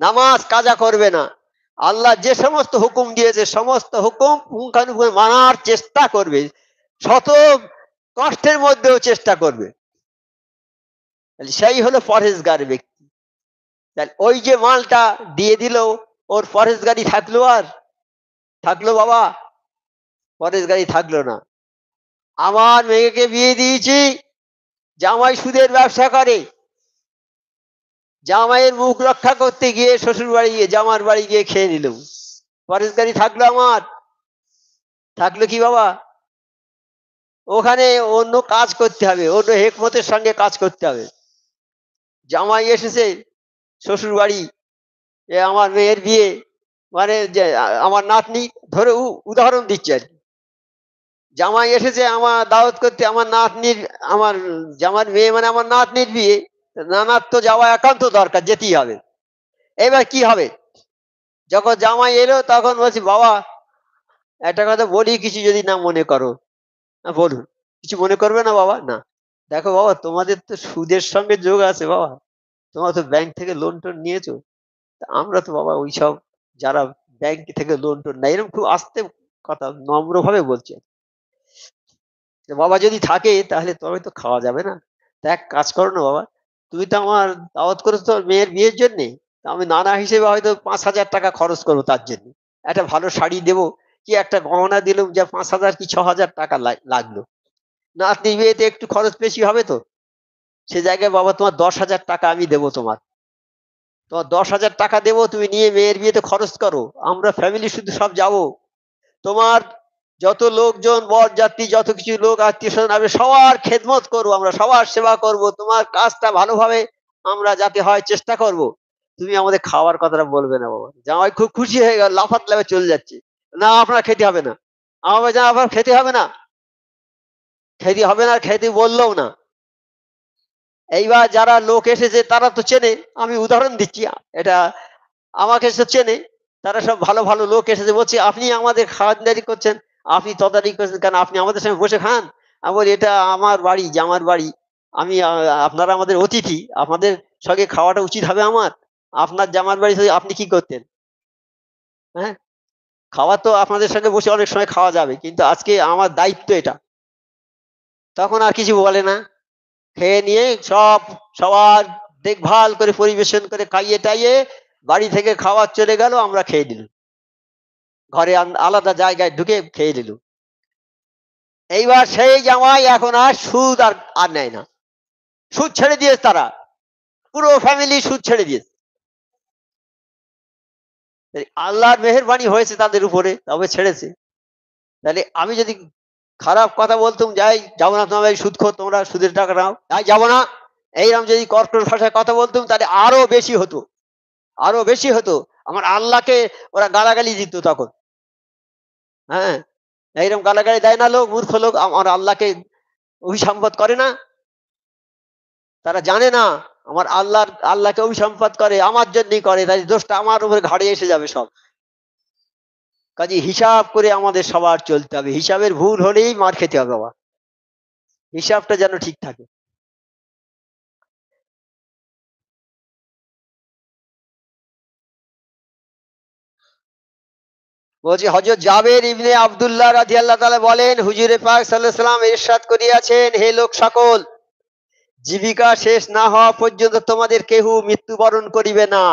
নামাজ কাজা করবে না, আল্লাহ যে সমস্ত হুকুম দিয়েছে সমস্ত হুকুম পুঙ্খানুপুঙ্খ মানার চেষ্টা করবে, শত কষ্টের মধ্যেও চেষ্টা করবে, সেই হলো পরহেজগার ব্যক্তি। তাহলে ওই যে মালটা দিয়ে দিল, ওর পরহেজগারি থাকলো? আর থাকলো বাবা? পরহেজগারি থাকলো না। আমার মেয়েকে বিয়ে দিয়েছি, জামাই সুদের ব্যবসা করে, জামাইয়ের মুখ রক্ষা করতে গিয়ে শ্বশুর বাড়ি গিয়ে জামার বাড়ি গিয়ে খেয়ে নিল, পরহেজগারি থাকলো আমার? থাকলো কি বাবা? ওখানে অন্য কাজ করতে হবে, অন্য হেকমতের সঙ্গে কাজ করতে হবে। জামাই এসেছে শ্বশুর বাড়ি, আমার মেয়ের বিয়ে, মানে যে আমার নাতনি, ধরে উদাহরণ দিচ্ছে আর কি, জামাই এসেছে আমার দাওয়াত করতে, আমার নাতনির, আমার জামার মেয়ে মানে আমার নাতনির বিয়ে, নানার তো যাওয়া একান্ত দরকার, যেতেই হবে। এবার কি হবে? যখন জামাই এলো তখন বলছি, বাবা একটা কথা বলি, কিছু যদি না মনে করো। বলুন। কিছু মনে করবে না বাবা? না। দেখো বাবা, তোমাদের তো সুদের সঙ্গে যোগ আছে বাবা, তোমরা তো ব্যাংক থেকে লোন টোন নিয়েছো, তা আমরা তো বাবা ওইসব, যারা ব্যাংক থেকে লোন টোন নেয়, এরকম খুব আস্তে কথা, নম্র ভাবে বলছে, বাবা যদি থাকে তাহলে তবে তো খাওয়া যাবে না। তা এক কাজ করো না বাবা, তুমি তো আমার দাওয়াত করেছো তোর মেয়ের বিয়ের জন্য, তা আমি নানা হিসেবে হয়তো 5,000 টাকা খরচ করবো তার জন্য, একটা ভালো শাড়ি দেবো, কি একটা গহনা দিলাম, যা 5,000 কি 6,000 টাকা লাগলো, নাতনি বিয়েতে একটু খরচ বেশি হবে তো, সে জায়গায় বাবা তোমার 10,000 টাকা আমি দেবো, তোমার 10,000 টাকা দেবো, তুমি নিয়ে মেয়ের বিয়েতে খরচ করো, আমরা ফ্যামিলি শুধু সব যাবো, তোমার যত লোকজন, বরযাত্রী, যত কিছু লোক আত্মীয় স্বজন আসবে, সবার খেদমত করবো, আমরা সবার সেবা করব, তোমার কাজটা ভালোভাবে আমরা যাতে হয় চেষ্টা করব, তুমি আমাদের খাওয়ার কথাটা বলবে না বাবা। জামাই খুব খুশি হয়ে গেল, লাফাতে চলে যাচ্ছে, না আপনার খেতে হবে না, আমার যা আবার খেতে হবে না, খেতে হবে না, খেতে বললেও না। এইবার যারা লোক এসেছে তারা তো চেনে, আমি উদাহরণ দিচ্ছি, এটা আমাকে সে চেনে, তারা সব ভালো ভালো লোক এসেছে, বলছে আপনি আমাদের খাওয়ানদারি করছেন, আপনি তদারকি করছেন কেন, আপনি আমাদের সঙ্গে বসে খান। আমি বলি, এটা আমার বাড়ি, জামার বাড়ি, আমি আপনারা আমাদের অতিথি, আপনাদের সঙ্গে খাওয়াটা উচিত হবে আমার। আপনার জামার বাড়ি হয়ে আপনি কি করতেন? হ্যাঁ, খাওয়া তো আপনাদের সঙ্গে বসে অনেক সময় খাওয়া যাবে, কিন্তু আজকে আমার দায়িত্ব এটা। তখন আর কিছু বলে না, খেয়ে নিয়ে সবার দেখভাল করে পরিবেশন করে খাইয়ে টাইয়ে বাড়ি থেকে খাবার চলে গেল, আমরা খেয়ে নিলাম, ঘরে আলাদা জায়গায় ঢুকে খেয়ে নিল। এইবার সেই জামাই এখন আর সুদ আর আর নেয় না, সুদ ছেড়ে দিয়েছে তারা, পুরো ফ্যামিলি সুদ ছেড়ে দিয়েছে। আল্লাহর মেহেরবানি হয়েছে তাদের উপরে, তবে ছেড়েছে। তাহলে আমি যদি খারাপ কথা বলতাম, যাই যাবো না তোমার সুদখোর, তোমরা সুদের টাকা নাও, যাই যাবো না, এইরকম যদি কর্কট ভাষায় কথা বলতাম, তাহলে আরো বেশি হতো, আরো বেশি হতো। আমার আল্লাহকে ওরা গালাগালি দিত তখন। হ্যাঁ, এইরকম গালাগালি দেয় না লোক, মূর্খ লোক আমার আল্লাহকে অভিসম্বোধ করে না, তারা জানে না আমার আল্লাহকে অভিসম্পাদ করে, আমার জন্যই করে, তাই দোষটা আমার উপরে ঘাড়ে এসে যাবে সব। কাজে হিসাব করে আমাদের সবার চলতে হবে, হিসাবের ভুল হলেই মার খেতে হবে বাবা, হিসাবটা যেন ঠিক থাকে। বলছি, হযরত জাবের ইবনে আব্দুল্লাহ রাদিয়াল্লাহু তাআলা বলেন, হুজুরে পাক সাল্লাল্লাহু আলাইহি ওয়াসাল্লাম ইরশাদ করিয়াছেন, হে লোক সকল, জীবিকা শেষ না হওয়া পর্যন্ত তোমাদের কেহ মৃত্যুবরণ করিবে না।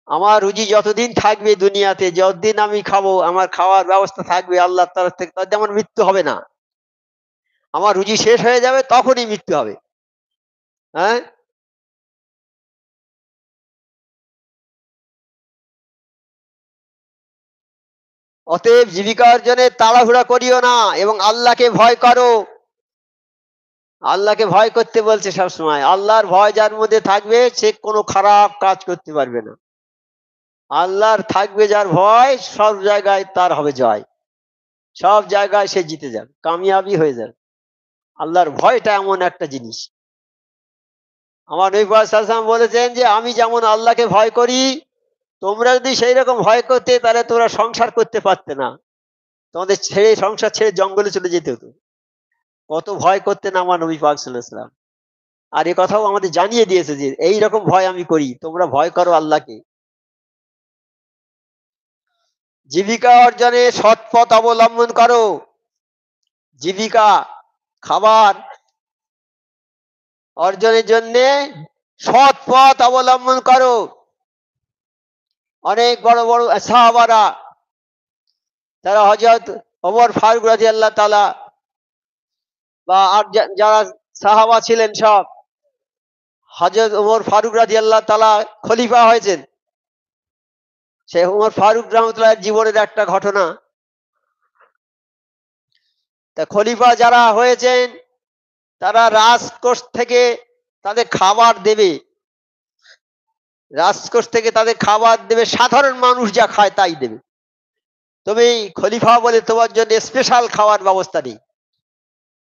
আমার রুজি যতদিন থাকবে দুনিয়াতে, যতদিন আমি খাবো, আমার খাওয়ার ব্যবস্থা থাকবে আল্লাহর তরফ থেকে, ততদিন আমার মৃত্যু হবে না। আমার রুজি শেষ হয়ে যাবে, তখনই মৃত্যু হবে। হ্যাঁ, অতএব জীবিকা অর্জনে তাড়াহুড়া করিও না এবং আল্লাহকে ভয় করো। আল্লাহকে ভয় করতে বলছে সবসময়, আল্লাহর ভয় যার মধ্যে থাকবে সে কোনো খারাপ কাজ করতে পারবে না। আল্লাহর থাকবে যার ভয়, সব জায়গায় তার হবে জয়, সব জায়গায় সে জিতে যাবে, কামিয়াবি হয়ে যাবে। আল্লাহর ভয়টা এমন একটা জিনিস। আমার নবী পাক সাল্লাল্লাহু আলাইহি ওয়াসাল্লাম বলেছেন যে, আমি যেমন আল্লাহকে ভয় করি, তোমরা যদি সেই রকম ভয় করতে, তাহলে তোমরা সংসার করতে পারতে না, তোমাদের ছেড়ে, সংসার ছেড়ে জঙ্গলে চলে যেতে হতো। কত ভয় করতেন আমার নবী পাক সাল্লাল্লাহু আলাইহি ওয়াসাল্লাম। আর এ কথাও আমাদের জানিয়ে দিয়েছে যে এই রকম ভয় আমি করি, তোমরা ভয় করো আল্লাহকে। জীবিকা অর্জনে সৎ পথ অবলম্বন করো। জীবিকা, খাবার অর্জনের জন্যে সৎ পথ অবলম্বন করো। অনেক বড় বড় সাহাবারা, তারা হযরত ওমর ফারুক রাদিয়াল্লাহু তাআলা বা আর যারা সাহাবা ছিলেন সব, হযরত ওমর ফারুক রাদিয়াল্লাহু তাআলা খলিফা হয়েছেন। সেই ওমর ফারুক রাহমাতুল্লাহ জীবনের একটা ঘটনা। তা খলিফা যারা হয়েছেন তারা রাজকোষ থেকে তাদের খাবার দেবে, রাজকোষ থেকে তাদের খাবার দেবে, সাধারণ মানুষ যা খায় তাই দেবে। তুমি খলিফা বলে তোমার জন্য স্পেশাল খাওয়ার ব্যবস্থা নেই।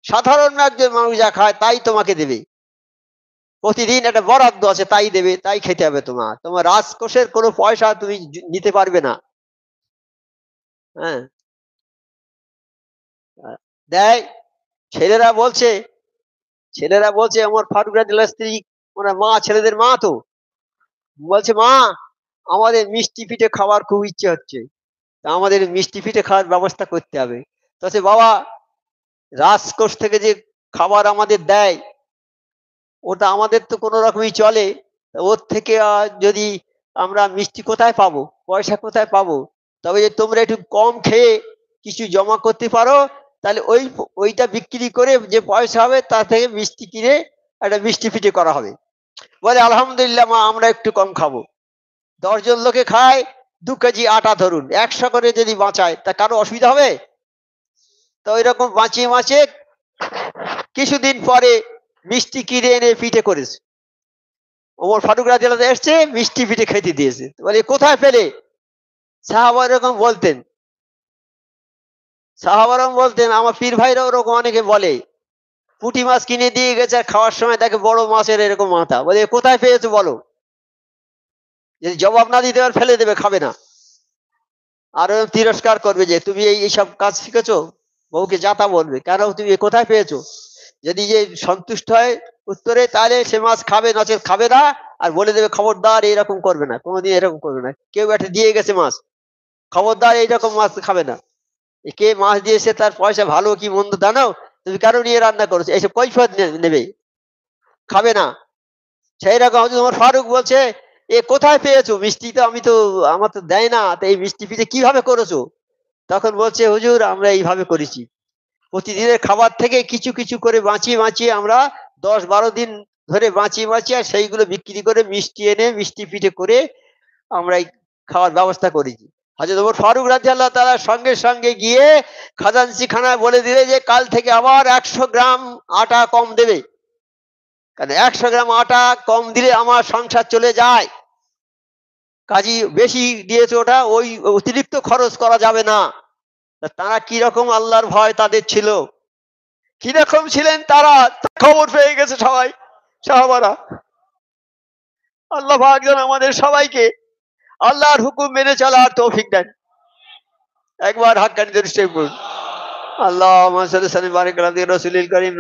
সাধারণ একজন মানুষ যা খায় তাই তোমাকে দেবে। প্রতিদিন একটা বরাদ্দ আছে, তাই দেবে, তাই খেতে হবে তোমার। তোমার রাজকোষের কোনো পয়সা তুমি নিতে পারবে না। হ্যাঁ, দেয়। ছেলেরা বলছে, আমার ফারুক রাদিয়াল্লাহু স্ত্রী, ওনার মা, ছেলেদের মা তো বলছে, মা আমাদের মিষ্টি পিঠে খাওয়ার খুব ইচ্ছে হচ্ছে, তা আমাদের মিষ্টি পিঠে খাওয়ার ব্যবস্থা করতে হবে। তো বলছে, বাবা রাজকোষ থেকে যে খাবার আমাদের দেয় ওটা আমাদের তো কোনো রকমই চলে, তা ওর থেকে যদি আমরা মিষ্টি কোথায় পাবো, পয়সা কোথায় পাবো? তবে যে তোমরা একটু কম খেয়ে কিছু জমা করতে পারো, তাহলে ওইটা বিক্রি করে যে পয়সা হবে তা থেকে মিষ্টি কিনে একটা মিষ্টি পিঠে করা হবে। বলে, আলহামদুলিল্লাহ মা, আমরা একটু কম খাবো। ১০ জন লোকে খায় ২ কেজি আটা, ধরুন ১০০ করে যদি বাঁচায় তা কারো অসুবিধা হবে? তো ওইরকম বাঁচিয়ে বাঁচিয়ে কিছুদিন পরে মিষ্টি কিনে এনে পিঠে করেছে। ওমর ফারুক রাদিয়াল্লাহু তাআলা এসছে, মিষ্টি পিঠে খেতে দিয়েছে। বলে, কোথায় পেলে? সাহাবা এরকম বলতেন, আমার পীর ভাইরা ওরকম অনেকে বলে, পুঁটি মাছ কিনে দিয়ে গেছে আর খাওয়ার সময় দেখে বড় মাছের এরকম মাথা। বলে, কোথায় পেয়েছো বলো। যদি জবাব না দিতে পারে ফেলে দেবে, খাবে না। আর তিরস্কার করবে যে তুমি এইসব কাজ শিখেছো, বউকে যাতা বলবে, কেন তুমি কোথায় পেয়েছো। যদি যে সন্তুষ্ট হয় উত্তরে, তাহলে সে মাছ খাবে, নচেত খাবে না। আর বলে দেবে, খবরদার এরকম করবে না, কোনোদিন এরকম করবে না। কেউ একটা দিয়ে গেছে মাছ, খবরদার এইরকম মাছ খাবে না। কে মাছ দিয়েছে তার পয়সা ভালো কি মন্দ জানো, তুমি কারো নিয়ে রান্না করেছো, এইসব কৈফিয়ত নেবে, খাবে না। সেই রকম তোমার ফারুক বলছে, এ কোথায় পেয়েছো মিষ্টি, তো আমি তো, আমার তো দেয় না, তো এই মিষ্টি পিঠে কিভাবে করেছো? তখন বলছে, হুজুর আমরা এইভাবে করেছি, প্রতিদিনের খাবার থেকে কিছু কিছু করে বাঁচিয়ে বাঁচিয়ে আমরা ১০-১২ দিন ধরে বাঁচিয়ে বাঁচিয়ে আর সেইগুলো বিক্রি করে মিষ্টি এনে মিষ্টি পিঠে করে আমরা এই খাওয়ার ব্যবস্থা করেছি। হযরত ওমর ফারুক রাদিয়াল্লাহু তাআলা সঙ্গে সঙ্গে গিয়ে খাজাঞ্চি খানায় বলে দিলে যে কাল থেকে আবার ১০০ গ্রাম আটা কম দেবে, কারণ ১০০ গ্রাম আটা কম দিলে আমার সংসার চলে যায়। কাজী বেশি দিয়েছে, ওটা ওই অতিরিক্ত খরচ করা যাবে না। তারা কিরকম আল্লাহর ভয় তাদের ছিল, কিরকম ছিলেন তারা, খবর পেয়ে গেছে সবাই, সাহাবারা। আল্লাহ পাক যেন আমাদের সবাইকে আল্লাহর হুকুম মেনে চলার তৌফিক দেন। একবার হাক্কানি দরুদ শরীফ পড়ুন। আল্লাহুম্মা সাল্লি ওয়া সাল্লিম ওয়া বারিক আলা রাসূলিল কারীম।